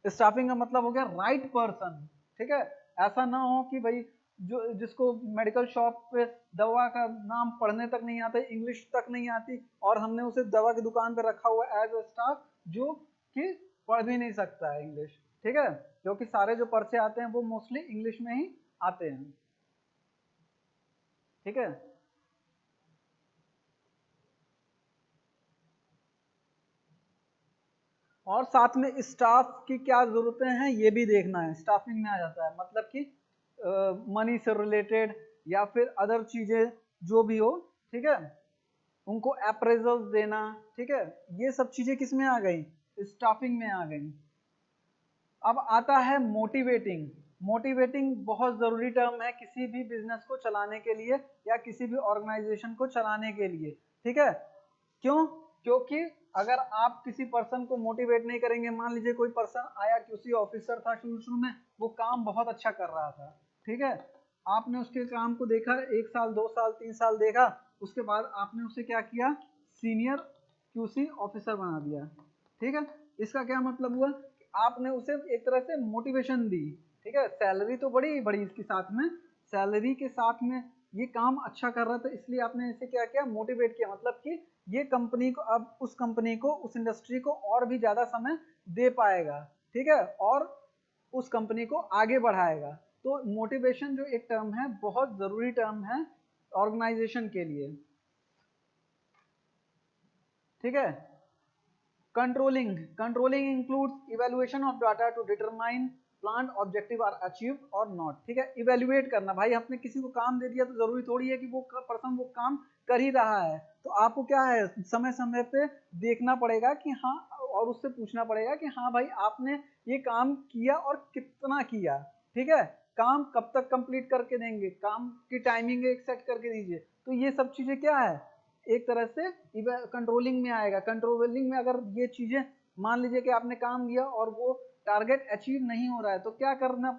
स्टाफिंग का मतलब हो गया राइट पर्सन। ठीक है, ऐसा ना हो कि भाई जिसको मेडिकल शॉप पे दवा का नाम पढ़ने तक नहीं आता, इंग्लिश तक नहीं आती, और हमने उसे दवा की दुकान पे रखा हुआ एज ए स्टाफ, जो कि पढ़ भी नहीं सकता है इंग्लिश। ठीक है, क्योंकि सारे जो पर्चे आते हैं वो मोस्टली इंग्लिश में ही आते हैं। ठीक है, और साथ में स्टाफ की क्या जरूरतें हैं ये भी देखना है, स्टाफिंग में आ जाता है। मतलब कि मनी से रिलेटेड या फिर अदर चीजें जो भी हो। ठीक है, उनको अप्रेजल्स देना। ठीक है, ये सब चीजें किस में आ गई, स्टाफिंग में आ गई। अब आता है मोटिवेटिंग। मोटिवेटिंग बहुत ज़रूरी टर्म है किसी भी बिजनेस को चलाने के लिए या किसी भी ऑर्गेनाइजेशन को चलाने के लिए। ठीक है, क्यों, क्योंकि अगर आप किसी पर्सन को मोटिवेट नहीं करेंगे, मान लीजिए कोई पर्सन आया, किसी ऑफिसर था शुरू शुरू में, वो काम बहुत अच्छा कर रहा था। ठीक है, आपने उसके काम को देखा, 1 साल 2 साल 3 साल देखा, उसके बाद आपने उसे क्या किया, सीनियर क्यूसी ऑफिसर बना दिया। ठीक है, इसका क्या मतलब हुआ, आपने उसे एक तरह से मोटिवेशन दी। ठीक है, सैलरी तो बड़ी बड़ी इसके साथ में, सैलरी के साथ में ये काम अच्छा कर रहा था, इसलिए आपने इसे क्या किया, मोटिवेट किया। मतलब कि ये कंपनी को, अब उस कंपनी को, उस इंडस्ट्री को और भी ज़्यादा समय दे पाएगा। ठीक है, और उस कंपनी को आगे बढ़ाएगा। तो मोटिवेशन जो एक टर्म है, बहुत ज़रूरी टर्म है ऑर्गेनाइजेशन के लिए। ठीक है, controlling includes evaluation of data to determine plan objective are achieved और नॉट। ठीक है, इवैल्यूएट करना, भाई आपने किसी को काम दे दिया तो जरूरी थोड़ी है कि वो पर्सन वो काम कर ही रहा है, तो आपको क्या है, समय समय पे देखना पड़ेगा कि हाँ, और उससे पूछना पड़ेगा कि हाँ भाई आपने ये काम किया और कितना किया। ठीक है, काम कब तक कंप्लीट करके देंगे, काम की टाइमिंग एक सेट करके दीजिए। तो ये सब चीजें क्या है, एक तरह से कंट्रोलिंग में आएगा। कंट्रोलिंग में अगर ये चीजें, मान लीजिए कि आपने काम दिया और वो टारगेट अचीव नहीं हो रहा है, तो क्या करना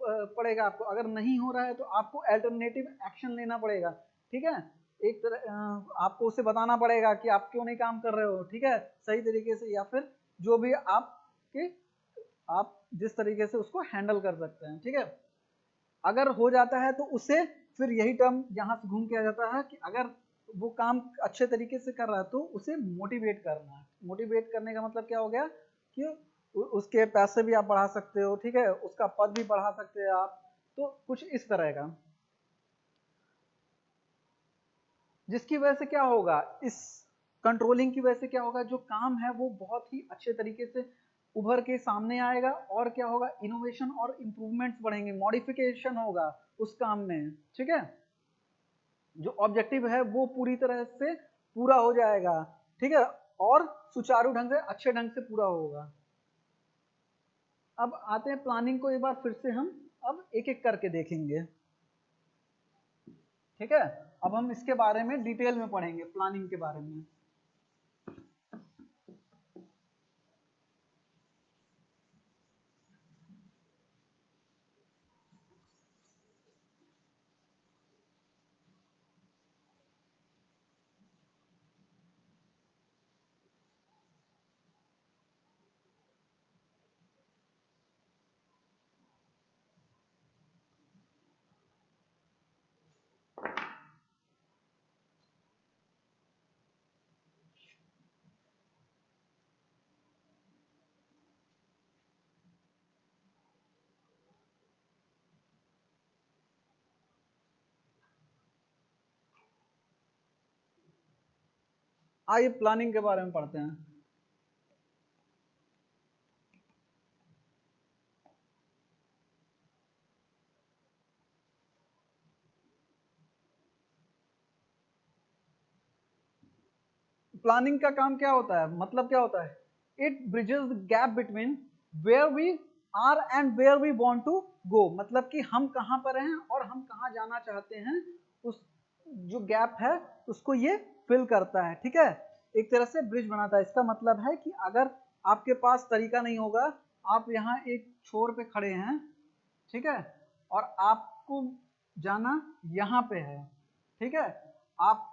पड़ेगा आपको, अगर नहीं हो रहा है तो आपको अल्टरनेटिव एक्शन लेना पड़ेगा। ठीक है, एक तरह आपको उसे बताना पड़ेगा कि आप क्यों नहीं काम कर रहे हो। ठीक है, सही तरीके से, या फिर जो भी आप जिस तरीके से उसको हैंडल कर सकते हैं। ठीक है, अगर हो जाता है तो उसे फिर यही टर्म यहाँ से घूम के आ जाता है कि अगर वो काम अच्छे तरीके से कर रहा है तो उसे मोटिवेट करना है। मोटिवेट करने का मतलब क्या हो गया कि उसके पैसे भी आप बढ़ा सकते हो। ठीक है, उसका पद भी बढ़ा सकते हैं आप, तो कुछ इस तरह का, जिसकी वजह से क्या होगा, इस कंट्रोलिंग की वजह से क्या होगा, जो काम है वो बहुत ही अच्छे तरीके से उभर के सामने आएगा, और क्या होगा, इनोवेशन और इंप्रूवमेंट्स बढ़ेंगे, मॉडिफिकेशन होगा उस काम में। ठीक है, जो ऑब्जेक्टिव है वो पूरी तरह से पूरा हो जाएगा। ठीक है, और सुचारू ढंग से, अच्छे ढंग से पूरा होगा। अब आते हैं प्लानिंग को, एक बार फिर से हम अब एक एक करके देखेंगे। ठीक है, अब हम इसके बारे में डिटेल में पढ़ेंगे, प्लानिंग के बारे में। आइए प्लानिंग के बारे में पढ़ते हैं। प्लानिंग का काम क्या होता है, मतलब क्या होता है? It bridges the gap between where we are and where we want to go, मतलब कि हम कहाँ पर हैं और हम कहाँ जाना चाहते हैं, उस जो गैप है उसको ये फिल करता है। ठीक है, एक तरह से ब्रिज बनाता है। इसका मतलब है कि अगर आपके पास तरीका नहीं होगा, आप यहाँ एक छोर पे खड़े हैं, ठीक है, और आपको जाना यहाँ पे है, ठीक है, आप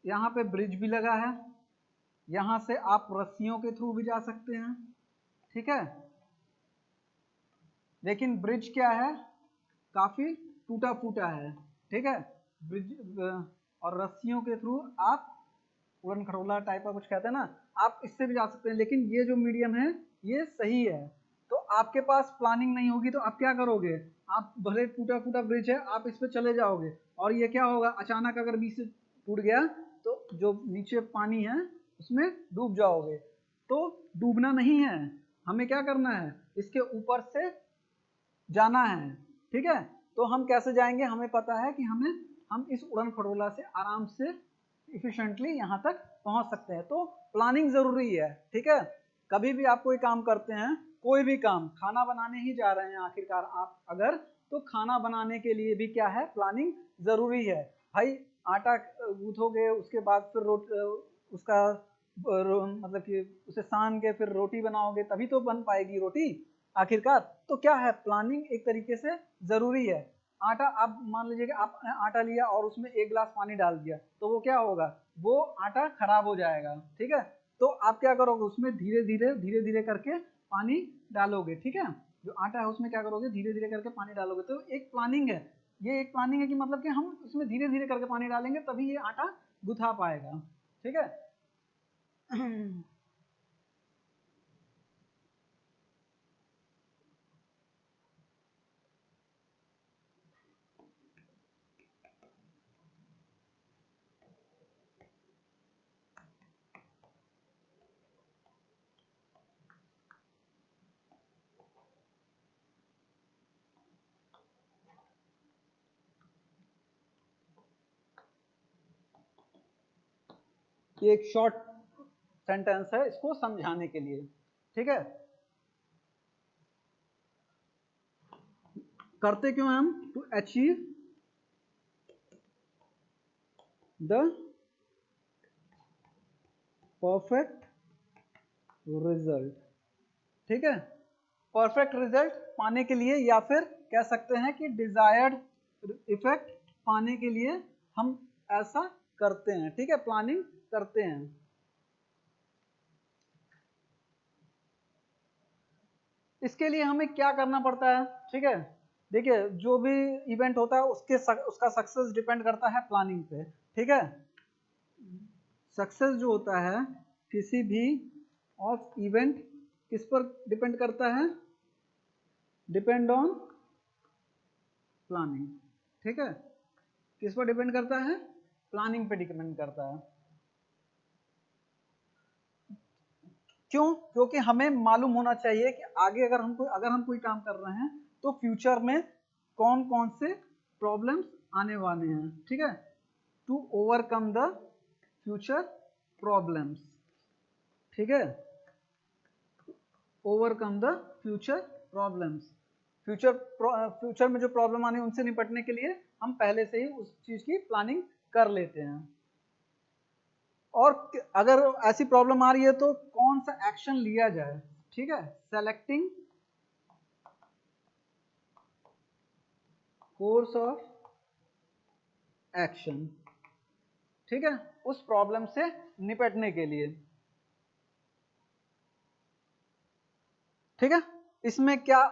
यहाँ पे ब्रिज भी लगा है, यहाँ से आप रस्सियों के थ्रू भी जा सकते हैं, ठीक है, लेकिन ब्रिज क्या है, काफी टूटा फूटा है, ठीक है, ब्रिज और रस्सियों के थ्रू आप उड़न खटोला टाइप का कुछ कहते हैं ना, आप इससे भी जा सकते हैं, लेकिन ये जो मीडियम है ये सही है। तो आपके पास प्लानिंग नहीं होगी तो आप क्या करोगे, आप भले टूटा फूटा ब्रिज है आप इस पे चले जाओगे और ये क्या होगा, अचानक अगर बीच से टूट गया तो जो नीचे पानी है उसमें डूब जाओगे। तो डूबना नहीं है, हमें क्या करना है, इसके ऊपर से जाना है, ठीक है। तो हम कैसे जाएंगे, हमें पता है कि हम इस उड़न खटोला से आराम से इफिशिएंटली यहाँ तक पहुँच सकते हैं। तो प्लानिंग जरूरी है, ठीक है। कभी भी आप कोई काम करते हैं, कोई भी काम, खाना बनाने ही जा रहे हैं आखिरकार आप अगर, तो खाना बनाने के लिए भी क्या है, प्लानिंग जरूरी है। भाई आटा गूंथोगे, उसके बाद फिर उसका मतलब कि उसे सान के फिर रोटी बनाओगे, तभी तो बन पाएगी रोटी आखिरकार। तो क्या है, प्लानिंग एक तरीके से जरूरी है। आटा, आप मान लीजिए कि आप आटा लिया और उसमें 1 गिलास पानी डाल दिया, तो वो क्या होगा, वो आटा खराब हो जाएगा, ठीक है। तो आप क्या करोगे, उसमें धीरे धीरे करके पानी डालोगे, ठीक है। जो आटा है उसमें क्या करोगे, धीरे धीरे करके पानी डालोगे। तो एक प्लानिंग है, ये एक प्लानिंग है कि मतलब कि हम उसमें धीरे धीरे करके पानी डालेंगे तभी ये आटा गुथा पाएगा, ठीक है। ये एक शॉर्ट सेंटेंस है इसको समझाने के लिए, ठीक है। करते क्यों हम, to achieve the perfect result, ठीक है। परफेक्ट रिजल्ट पाने के लिए, या फिर कह सकते हैं कि डिजायर्ड इफेक्ट पाने के लिए हम ऐसा करते हैं, ठीक है, प्लानिंग करते हैं। इसके लिए हमें क्या करना पड़ता है, ठीक है। देखिए जो भी इवेंट होता है उसका सक्सेस डिपेंड करता है प्लानिंग पे, ठीक है। सक्सेस जो होता है किसी भी ऑफ इवेंट किस पर डिपेंड करता है, डिपेंड ऑन प्लानिंग, ठीक है। किस पर डिपेंड करता है, प्लानिंग पे डिपेंड करता है। क्यों, क्योंकि हमें मालूम होना चाहिए कि आगे अगर हम कोई काम कर रहे हैं तो फ्यूचर में कौन कौन से प्रॉब्लम्स आने वाले हैं, ठीक है, to overcome the future problems, ठीक है, overcome the future problems. Future में जो प्रॉब्लम आने उनसे निपटने के लिए हम पहले से ही उस चीज की प्लानिंग कर लेते हैं। और अगर ऐसी प्रॉब्लम आ रही है तो कौन सा एक्शन लिया जाए, ठीक है, सेलेक्टिंग कोर्स ऑफ एक्शन, ठीक है, उस प्रॉब्लम से निपटने के लिए, ठीक है। इसमें क्या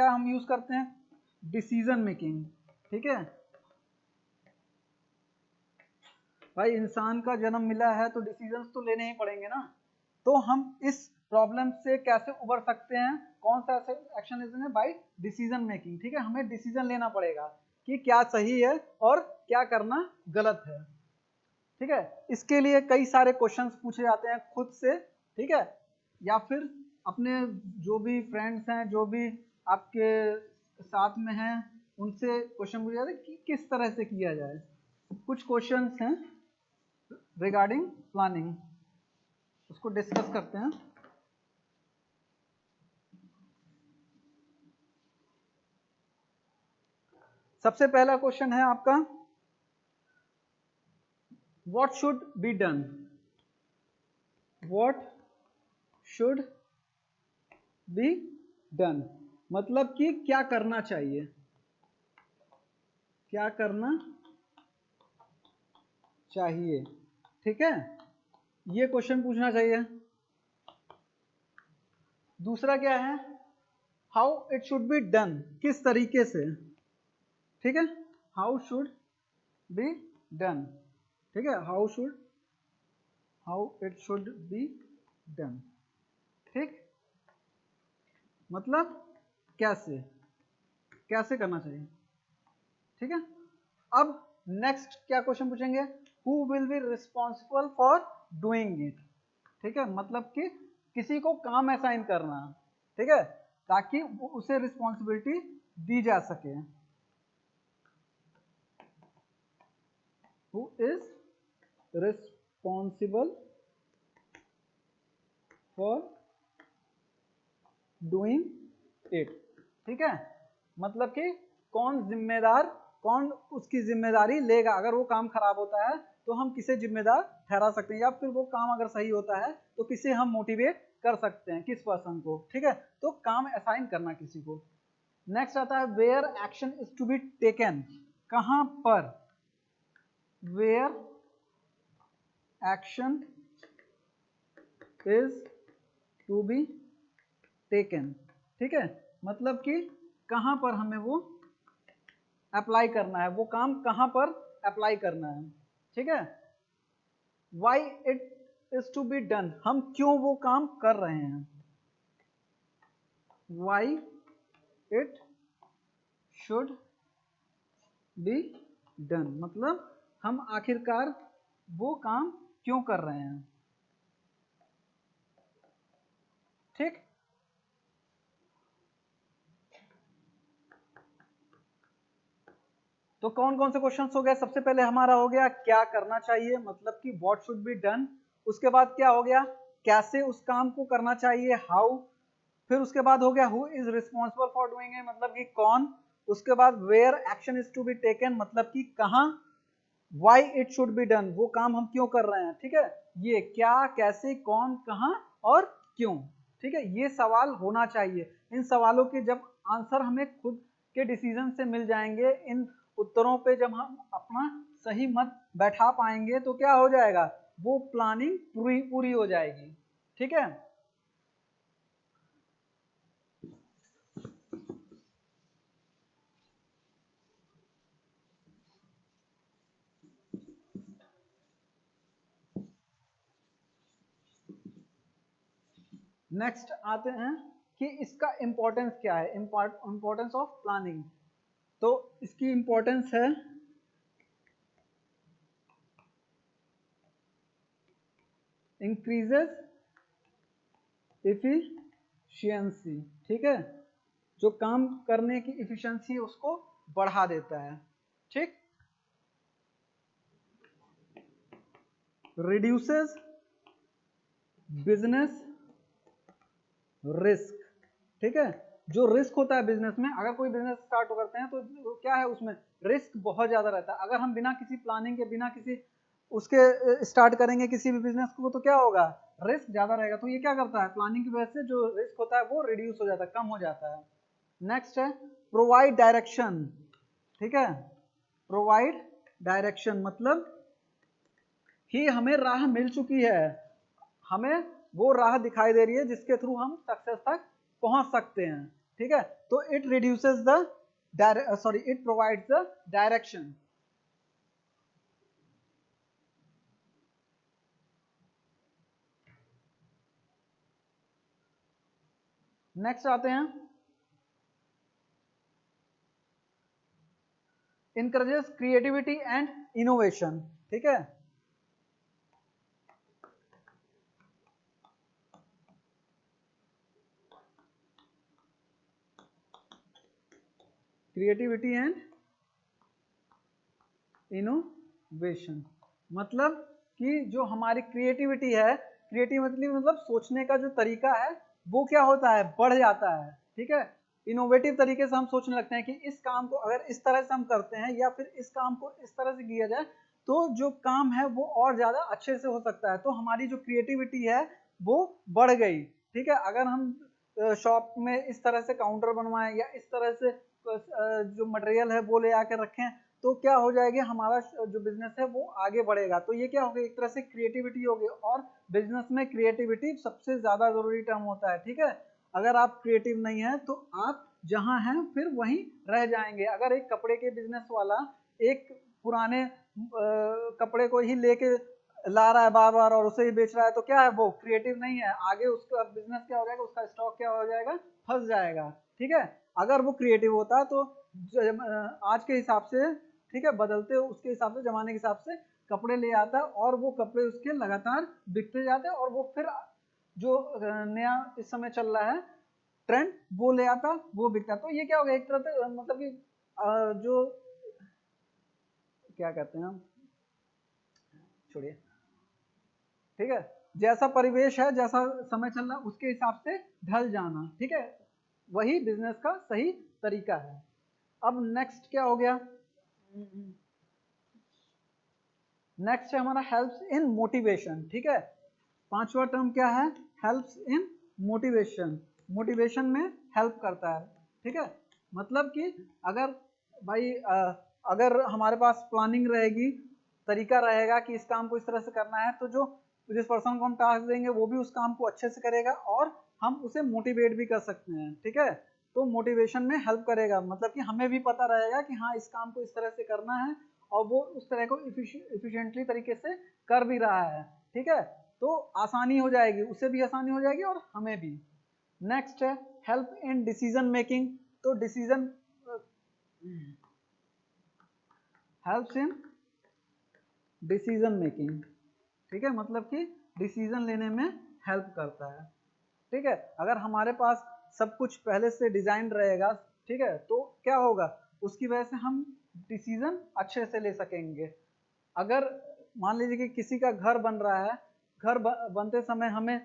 हम यूज करते हैं, डिसीजन मेकिंग, ठीक है। भाई इंसान का जन्म मिला है तो डिसीजंस तो लेने ही पड़ेंगे ना। तो हम इस प्रॉब्लम से कैसे उबर सकते हैं, कौन सा एक्शन लेते हैं, बाय डिसीजन मेकिंग, ठीक है। हमें डिसीजन लेना पड़ेगा कि क्या सही है और क्या करना गलत है, ठीक है। इसके लिए कई सारे क्वेश्चंस पूछे जाते हैं खुद से, ठीक है, या फिर अपने जो भी फ्रेंड्स हैं, जो भी आपके साथ में हैं, उनसे क्वेश्चन पूछे जाते हैं कि किस तरह से किया जाए। कुछ क्वेश्चंस हैं रिगार्डिंग प्लानिंग, उसको डिस्कस करते हैं। सबसे पहला क्वेश्चन है आपका, what should be done, what should be done, मतलब कि क्या करना चाहिए, क्या करना चाहिए, ठीक है, ये क्वेश्चन पूछना चाहिए। दूसरा क्या है, how it should be done, किस तरीके से, ठीक है, हाउ शुड बी डन, ठीक है, how it should be done, ठीक, मतलब कैसे कैसे करना चाहिए, ठीक है। अब नेक्स्ट क्या क्वेश्चन पूछेंगे, who will be responsible for doing it, ठीक है, मतलब कि किसी को काम असाइन करना, ठीक है, ताकि उसे रिस्पॉन्सिबिलिटी दी जा सके। Who is responsible for doing it, ठीक है, मतलब कि कौन जिम्मेदार, कौन उसकी जिम्मेदारी लेगा। अगर वो काम खराब होता है तो हम किसे जिम्मेदार ठहरा सकते हैं, या फिर वो काम अगर सही होता है तो किसे हम मोटिवेट कर सकते हैं, किस पर्सन को, ठीक है, तो काम असाइन करना किसी को। नेक्स्ट आता है where action is to be taken, कहां पर, where action is to be taken, ठीक है, मतलब कि कहां पर हमें वो अप्लाई करना है, वो काम कहां पर अप्लाई करना है, ठीक है। Why it is to be done, हम क्यों वो काम कर रहे हैं, why it should be done, मतलब हम आखिरकार वो काम क्यों कर रहे हैं, ठीक। तो कौन कौन से क्वेश्चंस हो गए, सबसे पहले हमारा हो गया क्या करना चाहिए, मतलब कि व्हाट शुड बी डन। उसके बाद क्या हो गया, कैसे उस काम को करना चाहिए, हाउ। फिर उसके बाद हो गया who is responsible for doing it, मतलब कि कौन। उसके बाद where action is to be taken, मतलब कि कहां। Why it should be done, वो काम हम क्यों कर रहे हैं, ठीक है। ये क्या, कैसे, कौन, कहां और क्यों, ठीक है, ये सवाल होना चाहिए। इन सवालों के जब आंसर हमें खुद के डिसीजन से मिल जाएंगे, इन उत्तरों पे जब हम अपना सही मत बैठा पाएंगे तो क्या हो जाएगा, वो प्लानिंग पूरी पूरी हो जाएगी, ठीक है। नेक्स्ट आते हैं कि इसका इंपॉर्टेंस क्या है, इंपॉर्टेंस ऑफ प्लानिंग। तो इसकी इंपॉर्टेंस है इंक्रीजेस इफिशियंसी, ठीक है, जो काम करने की इफिशियंसी उसको बढ़ा देता है, ठीक। रिड्यूसेस बिजनेस रिस्क, ठीक है, जो रिस्क होता है बिजनेस में, अगर कोई बिजनेस स्टार्ट करते हैं तो क्या है, उसमें रिस्क बहुत ज्यादा रहता है। अगर हम बिना किसी प्लानिंग के, बिना किसी उसके स्टार्ट करेंगे किसी भी बिजनेस को, तो क्या होगा, रिस्क ज्यादा रहेगा। तो ये क्या करता है, प्लानिंग की वजह से जो रिस्क होता है वो रिड्यूस हो जाता है, कम हो जाता है। नेक्स्ट है प्रोवाइड डायरेक्शन। ठीक है, प्रोवाइड डायरेक्शन मतलब कि हमें राह मिल चुकी है, हमें वो राह दिखाई दे रही है जिसके थ्रू हम सक्सेस तक पहुंच सकते हैं। ठीक है, तो it reduces the it provides the direction. Next आते हैं, इनकरेजेस क्रिएटिविटी एंड इनोवेशन। ठीक है, क्रिएटिविटी एंड इनोवेशन मतलब कि जो हमारी क्रिएटिविटी है, क्रिएटिविटी मतलब सोचने का जो तरीका है वो क्या होता है, बढ़ जाता है। ठीक है, इनोवेटिव तरीके से हम सोचने लगते हैं कि इस काम को अगर इस तरह से हम करते हैं या फिर इस काम को इस तरह से किया जाए तो जो काम है वो और ज्यादा अच्छे से हो सकता है। तो हमारी जो क्रिएटिविटी है वो बढ़ गई। ठीक है, अगर हम शॉप में इस तरह से काउंटर बनवाएं या इस तरह से जो मटेरियल है वो ले आकर रखें तो क्या हो जाएगी, हमारा जो बिजनेस है वो आगे बढ़ेगा। तो ये क्या हो गया, एक तरह से क्रिएटिविटी हो गई। और बिजनेस में क्रिएटिविटी सबसे ज्यादा जरूरी टर्म होता है। ठीक है, अगर आप क्रिएटिव नहीं है तो आप जहां हैं फिर वहीं रह जाएंगे। अगर एक कपड़े के बिजनेस वाला एक पुराने कपड़े को ही लेके ला रहा है बार बार और उसे ही बेच रहा है तो क्या है, वो क्रिएटिव नहीं है। आगे उसका बिजनेस क्या हो जाएगा, उसका स्टॉक क्या हो जाएगा, फंस जाएगा। ठीक है, अगर वो क्रिएटिव होता तो आज के हिसाब से, ठीक है, बदलते उसके हिसाब से, जमाने के हिसाब से कपड़े ले आता और वो कपड़े उसके लगातार बिकते जाते और वो फिर जो नया इस समय चल रहा है ट्रेंड वो ले आता, वो बिकता। तो ये क्या हो गया, एक तरह से मतलब कि जो क्या कहते हैं हम, छोड़िए। ठीक है, जैसा परिवेश है, जैसा समय चल रहा है उसके हिसाब से ढल जाना। ठीक है, वही बिजनेस का सही तरीका है। अब नेक्स्ट क्या हो गया, नेक्स्ट है हमारा हेल्प्स इन मोटिवेशन। ठीक है, पांचवा टर्म क्या है, हेल्प्स इन मोटिवेशन। मोटिवेशन में हेल्प करता है। ठीक है, मतलब कि अगर भाई अगर हमारे पास प्लानिंग रहेगी, तरीका रहेगा कि इस काम को इस तरह से करना है, तो जो जिस पर्सन को हम टास्क देंगे वो भी उस काम को अच्छे से करेगा और हम उसे मोटिवेट भी कर सकते हैं। ठीक है, तो मोटिवेशन में हेल्प करेगा, मतलब कि हमें भी पता रहेगा कि हाँ इस काम को इस तरह से करना है और वो उस तरह को इफिशिएंटली तरीके से कर भी रहा है। ठीक है, तो आसानी हो जाएगी, उसे भी आसानी हो जाएगी और हमें भी। नेक्स्ट है हेल्प इन डिसीजन मेकिंग। तो decision helps in decision making. ठीक है, मतलब कि डिसीजन लेने में हेल्प करता है। ठीक है, अगर हमारे पास सब कुछ पहले से डिजाइन रहेगा, ठीक है, तो क्या होगा, उसकी वजह से हम डिसीजन अच्छे से ले सकेंगे। अगर मान लीजिए कि किसी का घर बन रहा है, घर बनते समय हमें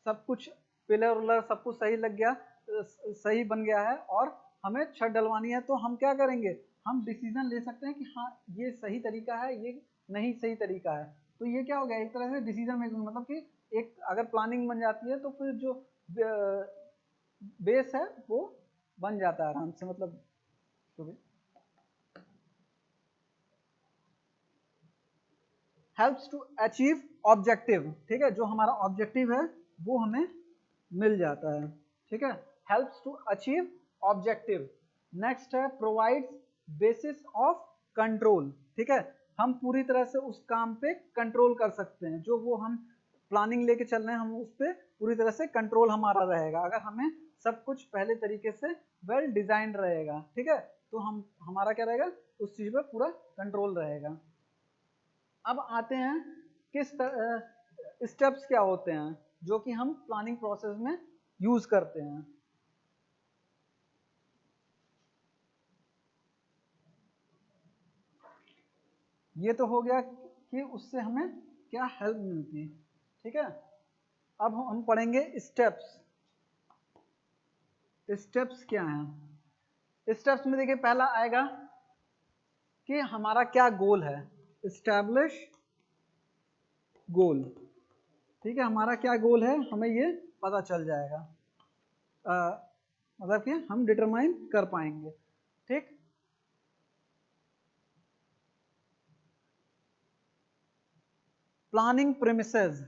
सब कुछ पिलर उलर सब कुछ सही लग गया, सही बन गया है और हमें छत डलवानी है, तो हम क्या करेंगे, हम डिसीजन ले सकते हैं कि हाँ ये सही तरीका है, ये नहीं सही तरीका है। तो ये क्या हो गया, एक तरह से डिसीजन मेकिंग, मतलब कि एक अगर प्लानिंग बन जाती है तो फिर जो बेस है वो बन जाता है आराम से। मतलब हेल्प्स टू अचीव ऑब्जेक्टिव। ठीक है, जो हमारा ऑब्जेक्टिव है वो हमें मिल जाता है। ठीक है, helps to achieve objective. Next है प्रोवाइड्स बेसिस ऑफ कंट्रोल। ठीक है, हम पूरी तरह से उस काम पे कंट्रोल कर सकते हैं, जो वो हम प्लानिंग लेके चल रहे हैं हम उस पर पूरी तरह से कंट्रोल हमारा रहेगा अगर हमें सब कुछ पहले तरीके से वेल डिजाइंड रहेगा। ठीक है, तो हम हमारा क्या रहेगा, उस चीज पर पूरा कंट्रोल रहेगा। अब आते हैं किस स्टेप्स क्या होते हैं जो कि हम प्लानिंग प्रोसेस में यूज करते हैं। ये तो हो गया कि उससे हमें क्या हेल्प मिलती है। ठीक है, अब हम पढ़ेंगे स्टेप्स। स्टेप्स क्या हैं? स्टेप्स में देखिए पहला आएगा कि हमारा क्या गोल है, एस्टैब्लिश गोल। ठीक है, हमारा क्या गोल है हमें ये पता चल जाएगा, मतलब कि हम डिटरमाइन कर पाएंगे। ठीक, प्लानिंग प्रीमिसेस,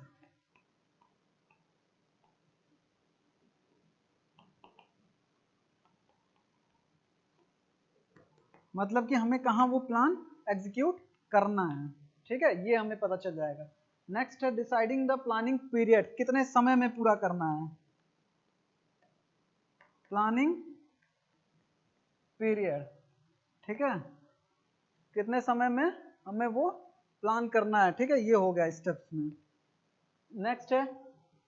मतलब कि हमें कहाँ वो प्लान एग्जीक्यूट करना है। ठीक है, ये हमें पता चल जाएगा। नेक्स्ट है डिसाइडिंग द प्लानिंग पीरियड, कितने समय में पूरा करना है, प्लानिंग पीरियड। ठीक है, कितने समय में हमें वो प्लान करना है। ठीक है, ये हो गया स्टेप्स में। नेक्स्ट है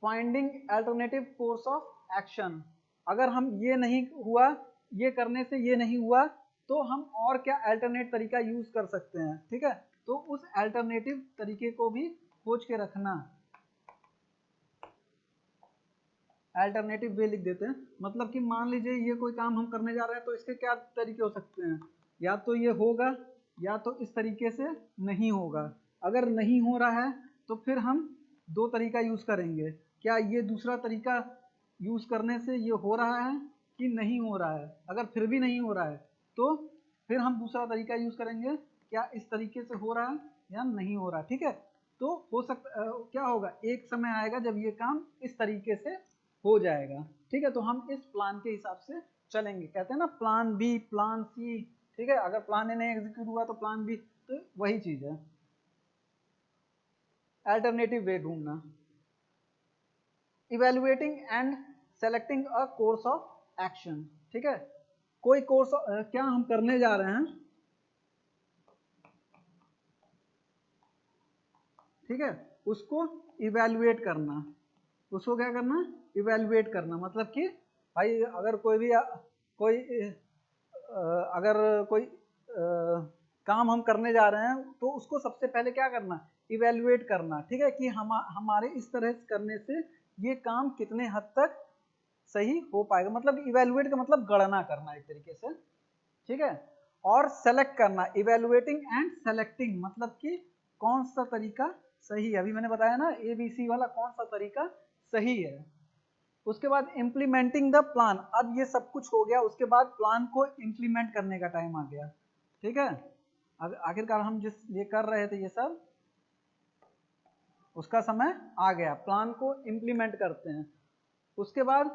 finding alternative course of action, अगर हम ये नहीं हुआ, ये करने से ये नहीं हुआ, तो हम और क्या अल्टरनेट तरीका यूज कर सकते हैं। ठीक है, तो उस अल्टरनेटिव तरीके को भी खोज के रखना, अल्टरनेटिव वे लिख देते हैं। मतलब कि मान लीजिए ये कोई काम हम करने जा रहे हैं तो इसके क्या तरीके हो सकते हैं, या तो ये होगा या तो इस तरीके से नहीं होगा। अगर नहीं हो रहा है तो फिर हम दो तरीका यूज करेंगे, क्या ये दूसरा तरीका यूज करने से ये हो रहा है कि नहीं हो रहा है। अगर फिर भी नहीं हो रहा है तो फिर हम दूसरा तरीका यूज करेंगे, क्या इस तरीके से हो रहा है या नहीं हो रहा। ठीक है, तो हो सकता क्या होगा, एक समय आएगा जब ये काम इस तरीके से हो जाएगा। ठीक है, तो हम इस प्लान के हिसाब से चलेंगे, कहते हैं ना प्लान बी, प्लान सी। ठीक है, अगर प्लान ए नहीं एग्जीक्यूट हुआ तो प्लान बी, तो वही चीज है, अल्टरनेटिव वे ढूंढना। Evaluating and selecting a course of action. ठीक है, कोई कोर्स क्या हम करने जा रहे हैं, ठीक है, उसको इवेलुएट करना, उसको क्या करना, इवेलुएट करना। मतलब कि भाई अगर कोई भी कोई अगर कोई काम हम करने जा रहे हैं तो उसको सबसे पहले क्या करना, इवेलुएट करना। ठीक है, कि हमारे इस तरह से करने से ये काम कितने हद तक सही हो पाएगा। मतलब इवेलुएट का मतलब गणना करना एक तरीके से। ठीक है, और सेलेक्ट करना, इवेलुएटिंग एंड सेलेक्टिंग, मतलब कि कौन सा तरीका सही है। अभी मैंने बताया ना ABC वाला, कौन सा तरीका सही है। उसके बाद इम्प्लीमेंटिंग द प्लान, अब ये सब कुछ हो गया, उसके बाद प्लान को इम्प्लीमेंट करने का टाइम आ गया। ठीक है, अब आखिरकार हम जिस ये कर रहे थे ये सब, उसका समय आ गया, प्लान को इम्प्लीमेंट करते हैं। उसके बाद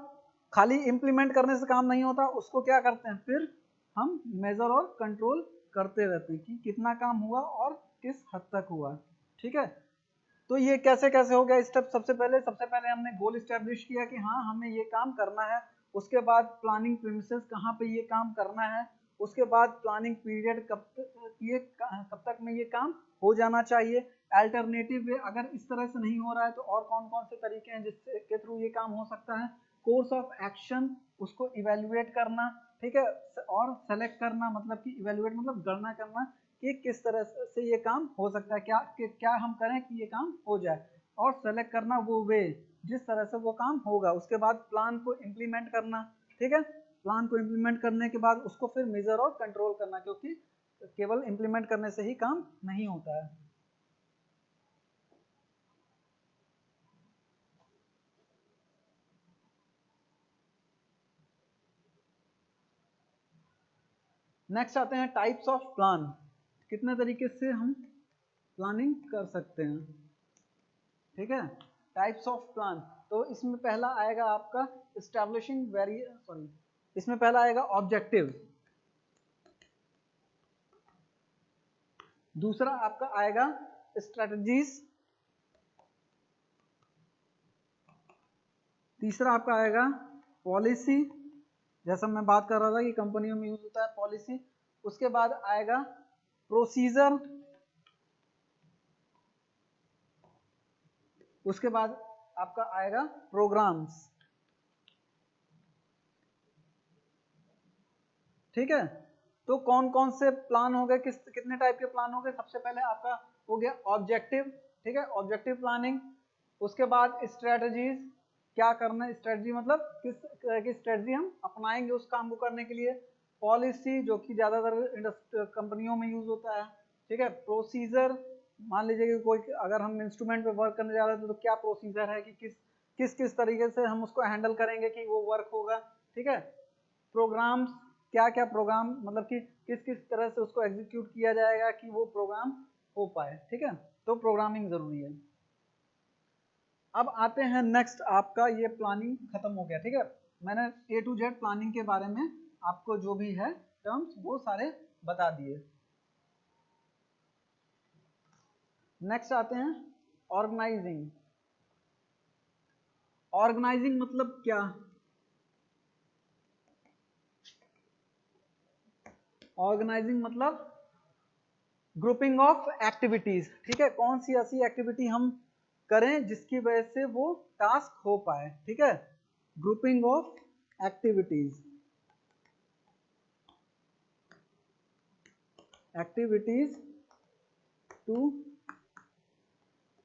खाली इम्प्लीमेंट करने से काम नहीं होता, उसको क्या करते हैं, फिर हम मेजर और कंट्रोल करते रहते हैं कि कितना काम हुआ और किस हद तक हुआ। ठीक है, तो ये कैसे कैसे हो गया स्टेप। सबसे पहले हमने गोल स्टैब्लिश किया कि हाँ हमें ये काम करना है। उसके बाद प्लानिंग प्रीमिसेस, कहाँ पे ये काम करना है। उसके बाद प्लानिंग पीरियड, कब तक में ये काम हो जाना चाहिए। अल्टरनेटिव वे, अगर इस तरह से नहीं हो रहा है तो और कौन कौन से तरीके हैं जिससे के थ्रू ये काम हो सकता है। कोर्स ऑफ एक्शन, उसको इवेल्युएट करना। ठीक है, और सेलेक्ट करना, मतलब कि इवेल्युएट मतलब गणना करना कि किस तरह से ये काम हो सकता है, क्या हम करें कि ये काम हो जाए। और सेलेक्ट करना वो वे जिस तरह से वो काम होगा। उसके बाद प्लान को इम्प्लीमेंट करना। ठीक है, प्लान को इम्प्लीमेंट करने के बाद उसको फिर मेजर और कंट्रोल करना, क्योंकि केवल इम्प्लीमेंट करने से ही काम नहीं होता है। नेक्स्ट आते हैं टाइप्स ऑफ प्लान, कितने तरीके से हम प्लानिंग कर सकते हैं। ठीक है, टाइप्स ऑफ प्लान, तो इसमें पहला आएगा आपका एस्टैब्लिशिंग इसमें पहला आएगा ऑब्जेक्टिव। दूसरा आपका आएगा स्ट्रेटजीज। तीसरा आपका आएगा पॉलिसी, जैसा मैं बात कर रहा था कि कंपनियों में यूज होता है पॉलिसी। उसके बाद आएगा प्रोसीजर। उसके बाद आपका आएगा प्रोग्राम्स। ठीक है, तो कौन कौन से प्लान हो गए, कितने टाइप के प्लान हो गए। सबसे पहले आपका हो गया ऑब्जेक्टिव। ठीक है, ऑब्जेक्टिव प्लानिंग। उसके बाद स्ट्रेटजीज, क्या करना है, स्ट्रेटजी मतलब किस तरह की स्ट्रेटजी हम अपनाएंगे उस काम को करने के लिए, पॉलिसी जो कि ज़्यादातर कंपनियों में यूज होता है, ठीक है, प्रोसीजर, मान लीजिए कि कोई अगर हम इंस्ट्रूमेंट पे वर्क करने जा रहे हैं तो क्या प्रोसीजर है कि किस किस तरीके से हम उसको हैंडल करेंगे कि वो वर्क होगा, ठीक है, प्रोग्राम्स, क्या क्या प्रोग्राम मतलब कि किस किस तरह से उसको एग्जीक्यूट किया जाएगा कि वो प्रोग्राम हो पाए, ठीक है, तो प्रोग्रामिंग जरूरी है। अब आते हैं नेक्स्ट, आपका ये प्लानिंग खत्म हो गया, ठीक है, मैंने A to Z प्लानिंग के बारे में आपको जो भी है टर्म्स वो सारे बता दिए। नेक्स्ट आते हैं ऑर्गेनाइजिंग। ऑर्गेनाइजिंग मतलब क्या, ऑर्गेनाइजिंग मतलब ग्रुपिंग ऑफ एक्टिविटीज, ठीक है, कौन सी ऐसी एक्टिविटी हम करें जिसकी वजह से वो टास्क हो पाए, ठीक है, grouping of activities, activities to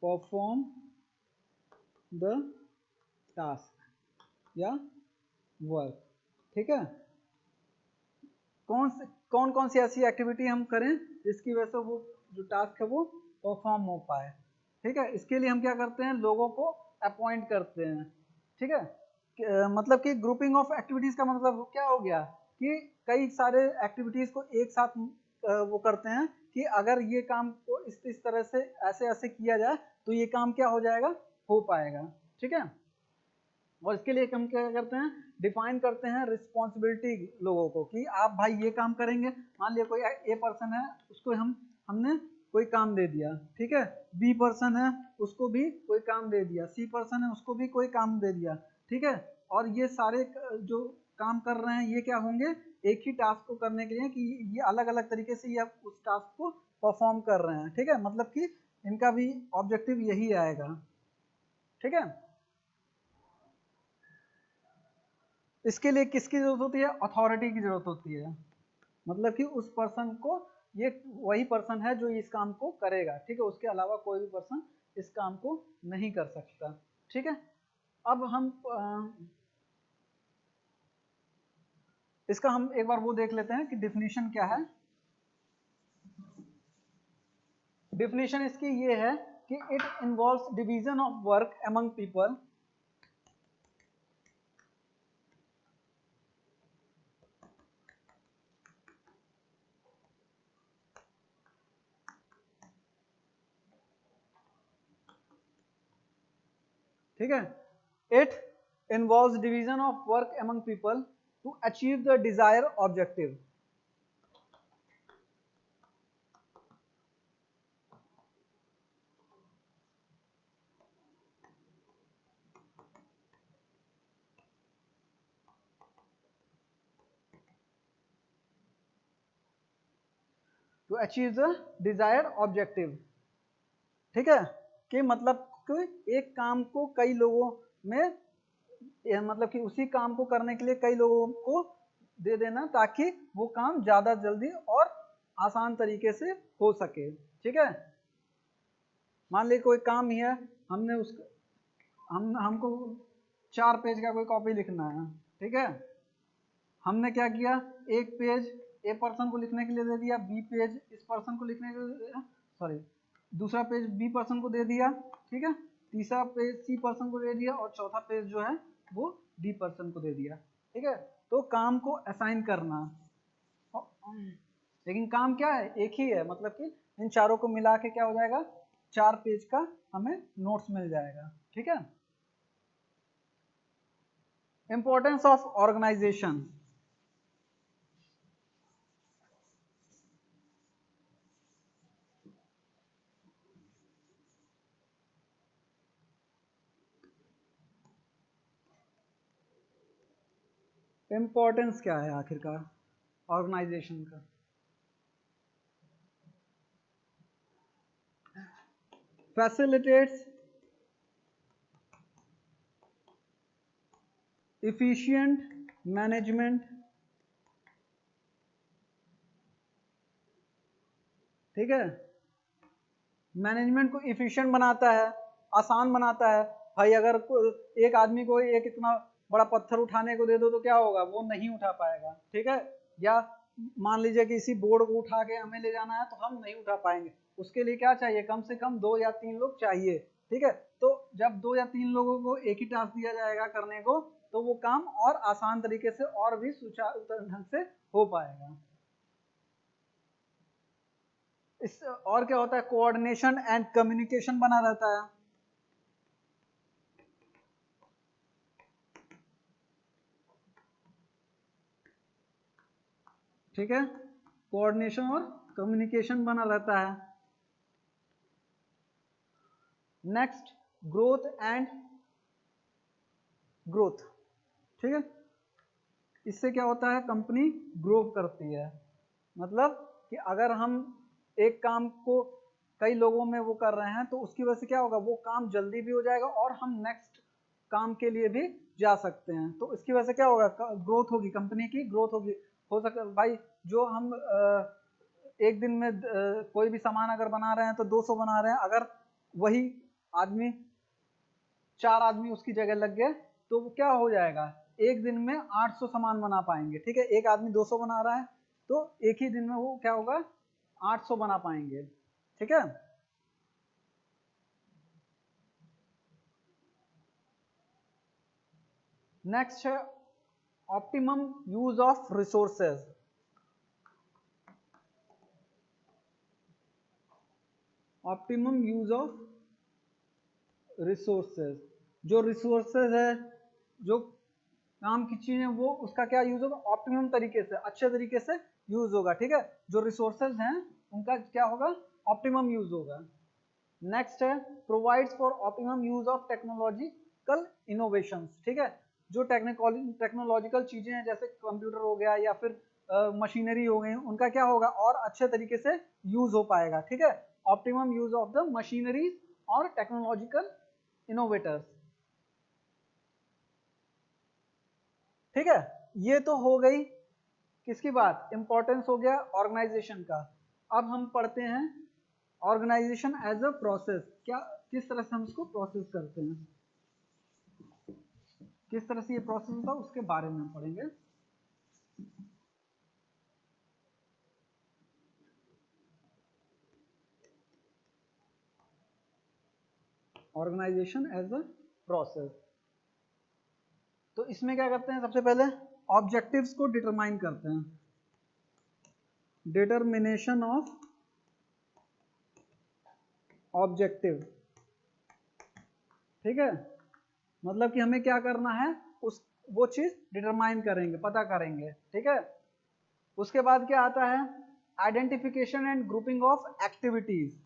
perform the task या वर्क, ठीक है, कौन कौन सी ऐसी एक्टिविटी हम करें जिसकी वजह से वो जो टास्क है वो परफॉर्म हो पाए, ठीक है, इसके लिए हम क्या करते हैं, लोगों को अपॉइंट करते हैं, ठीक है, मतलब कि ग्रुपिंग ऑफ एक्टिविटीज का मतलब क्या हो गया कि कई सारे एक्टिविटीज को एक साथ वो करते हैं कि अगर ये काम को इस तरह से ऐसे ऐसे किया जाए तो ये काम क्या हो जाएगा, हो पाएगा, ठीक है, और इसके लिए हम क्या करते हैं, डिफाइन करते हैं रिस्पॉन्सिबिलिटी लोगों को कि आप भाई ये काम करेंगे, मान लिया कोई ए पर्सन है उसको हमने कोई काम दे दिया, ठीक है, बी पर्सन है उसको भी कोई काम दे दिया, सी पर्सन है उसको भी कोई काम दे दिया, ठीक है, और ये सारे जो काम कर रहे हैं ये क्या होंगे, एक ही टास्क को करने के लिए कि ये अलग अलग तरीके से ये उस टास्क को परफॉर्म कर रहे हैं, ठीक है, मतलब कि इनका भी ऑब्जेक्टिव यही आएगा, ठीक है। इसके लिए किसकी जरूरत होती है, अथॉरिटी की जरूरत होती है, मतलब कि उस पर्सन को, ये वही पर्सन है जो इस काम को करेगा, ठीक है, उसके अलावा कोई भी पर्सन इस काम को नहीं कर सकता, ठीक है। अब हम इसका हम एक बार वो देख लेते हैं कि डिफिनीशन क्या है। डिफिनीशन इसकी ये है कि it involves division of work among people, ठीक है, it involves division of work among people to achieve the desire objective, to achieve the desire objective, ठीक है, कि मतलब कि एक काम को कई लोगों में, मतलब कि उसी काम को करने के लिए कई लोगों को दे देना ताकि वो काम ज्यादा जल्दी और आसान तरीके से हो सके, ठीक है, मान लीजिए कोई काम ही है, हमने उस हमको 4 पेज का कोई कॉपी लिखना है, ठीक है, हमने क्या किया, एक पेज ए पर्सन को लिखने के लिए दे दिया, बी पेज इस पर्सन को लिखने के लिए, सॉरी दूसरा पेज बी पर्सन को दे दिया, ठीक है, तीसरा पेज सी पर्सन को दे दिया और चौथा पेज जो है वो डी पर्सन को दे दिया, ठीक है, तो काम को असाइन करना, लेकिन काम क्या है, एक ही है, मतलब कि इन चारों को मिला के क्या हो जाएगा, 4 पेज का हमें नोट्स मिल जाएगा, ठीक है। इंपॉर्टेंस ऑफ ऑर्गेनाइजेशन, इंपॉर्टेंस क्या है आखिरकार ऑर्गेनाइजेशन का, फैसिलिटेट्स efficient मैनेजमेंट, ठीक है, मैनेजमेंट को इफिशिएंट बनाता है, आसान बनाता है, भाई अगर एक आदमी को एक इतना बड़ा पत्थर उठाने को दे दो तो क्या होगा, वो नहीं उठा पाएगा, ठीक है। या मान लीजिए कि इसी बोर्ड को उठा के हमें ले जाना है तो हम नहीं उठा पाएंगे, उसके लिए क्या चाहिए, कम से कम 2 या 3 लोग चाहिए, ठीक है। तो जब 2 या 3 लोगों को एक ही टास्क दिया जाएगा करने को, तो वो काम और आसान तरीके से और भी सुचारू ढंग से हो पाएगा। इस और क्या होता है, कोऑर्डिनेशन एंड कम्युनिकेशन बना रहता है, ठीक है। कोऑर्डिनेशन और कम्युनिकेशन बना रहता है। नेक्स्ट, ग्रोथ एंड ग्रोथ, ठीक है। इससे क्या होता है, कंपनी ग्रो करती है। मतलब कि अगर हम एक काम को कई लोगों में वो कर रहे हैं तो उसकी वजह से क्या होगा, वो काम जल्दी भी हो जाएगा और हम नेक्स्ट काम के लिए भी जा सकते हैं। तो इसकी वजह से क्या होगा, ग्रोथ होगी, कंपनी की ग्रोथ होगी। हो सकता है भाई जो हम एक दिन में कोई भी सामान अगर बना रहे हैं तो 200 बना रहे हैं, अगर वही आदमी 4 आदमी उसकी जगह लग गए तो वो क्या हो जाएगा, एक दिन में 800 सामान बना पाएंगे, ठीक है। एक आदमी 200 बना रहा है तो एक ही दिन में वो क्या होगा, 800 बना पाएंगे, ठीक है। नेक्स्ट है optimum use of resources. Optimum use of resources, जो रिसोर्सेज है, जो काम की चीज है, वो उसका क्या यूज होगा, ऑप्टिमम तरीके से, अच्छे तरीके से यूज होगा, ठीक है। जो रिसोर्सेज हैं उनका क्या होगा, ऑप्टिमम यूज होगा। नेक्स्ट है provides for optimum use of technological innovations, ठीक है। जो टेक्नोलॉजिकल चीजें हैं जैसे कंप्यूटर हो गया या फिर मशीनरी हो गई, उनका क्या होगा और अच्छे तरीके से यूज हो पाएगा, ठीक है। Optimum use of the machineries और टेक्नोलॉजिकल इनोवेटर्स, ठीक है। ये तो हो गई किसकी बात, इंपॉर्टेंस हो गया ऑर्गेनाइजेशन का। अब हम पढ़ते हैं ऑर्गेनाइजेशन एज अ प्रोसेस, क्या किस तरह से हम इसको प्रोसेस करते हैं, किस तरह से ये प्रोसेस होता है उसके बारे में हम पढ़ेंगे। ऑर्गेनाइजेशन एज अ प्रोसेस, तो इसमें क्या करते हैं, सबसे पहले ऑब्जेक्टिव्स को डिटरमाइन करते हैं, डिटरमिनेशन ऑफ ऑब्जेक्टिव, ठीक है। मतलब कि हमें क्या करना है, उस वो चीज डिटरमाइन करेंगे, पता करेंगे, ठीक है। उसके बाद क्या आता है, identification and grouping of activities,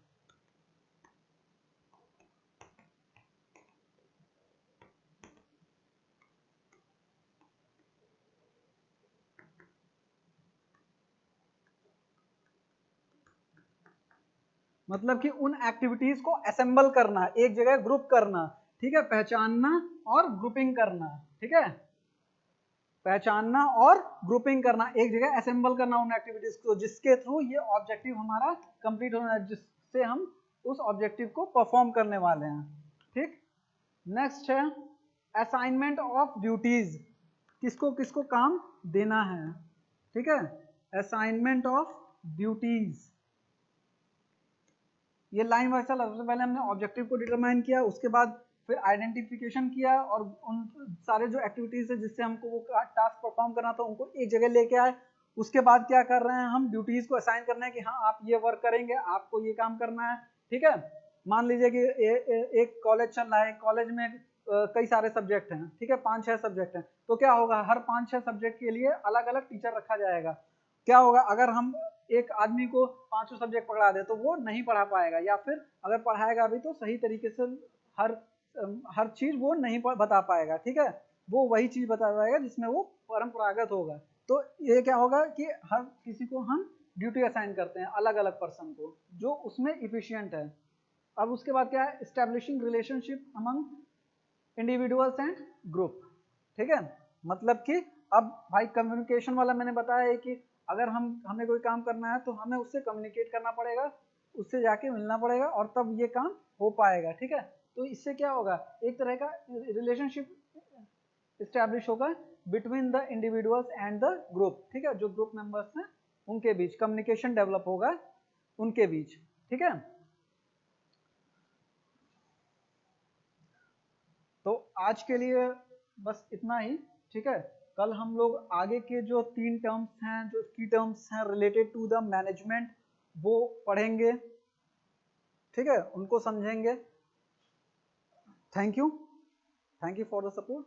मतलब कि उन एक्टिविटीज को असेंबल करना, एक जगह ग्रुप करना, ठीक है, पहचानना और ग्रुपिंग करना, ठीक है। पहचानना और ग्रुपिंग करना, एक जगह असेंबल करना उन एक्टिविटीज को, जिसके थ्रू ये ऑब्जेक्टिव हमारा कंप्लीट होना है, जिससे हम उस ऑब्जेक्टिव को परफॉर्म करने वाले हैं, ठीक। नेक्स्ट है असाइनमेंट ऑफ ड्यूटीज, किसको किसको काम देना है, ठीक है। असाइनमेंट ऑफ ड्यूटीज, ये लाइन वाइज चला, सबसे पहले हमने ऑब्जेक्टिव को डिटरमाइन किया, उसके बाद फिर आइडेंटिफिकेशन किया और उन सारे जो एक्टिविटीज है जिससे हमको वो टास्क परफॉर्म करना था उनको एक जगह लेके आए। उसके बाद क्या कर रहे हैं, हम ड्यूटीज को असाइन करना है कि हाँ आप ये वर्क करेंगे, आपको ये काम करना है, ठीक है। मान लीजिए कि एक कॉलेज चल रहा है, कॉलेज में कई सारे सब्जेक्ट हैं, ठीक है, 5-6 सब्जेक्ट हैं, तो क्या होगा, हर 5-6 सब्जेक्ट के लिए अलग अलग टीचर रखा जाएगा। क्या होगा, अगर हम एक आदमी को 500 सब्जेक्ट पढ़ा दे तो वो नहीं पढ़ा पाएगा, या फिर अगर पढ़ाएगा भी तो सही तरीके से हर हर चीज वो नहीं बता पाएगा, ठीक है। वो वही चीज बता पाएगा जिसमें वो परंपरागत होगा। तो ये क्या होगा कि हर किसी को हम ड्यूटी असाइन करते हैं, अलग अलग पर्सन को, जो उसमें इफिशियंट है। अब उसके बाद क्या है, establishing relationship among individuals and group, ठीक है। मतलब कि अब भाई कम्युनिकेशन वाला मैंने बताया है कि अगर हमें कोई काम करना है तो हमें उससे कम्युनिकेट करना पड़ेगा, उससे जाके मिलना पड़ेगा और तब ये काम हो पाएगा, ठीक है। तो इससे क्या होगा, एक तरह का रिलेशनशिप इस्टेब्लिश होगा between the individuals and the group, ठीक है, जो ग्रुप मेंबर्स हैं उनके बीच कम्युनिकेशन डेवलप होगा उनके बीच, ठीक है। तो आज के लिए बस इतना ही, ठीक है। कल हम लोग आगे के जो 3 टर्म्स हैं, जो की टर्म्स हैं रिलेटेड टू द मैनेजमेंट, वो पढ़ेंगे, ठीक है, उनको समझेंगे। Thank you for the support.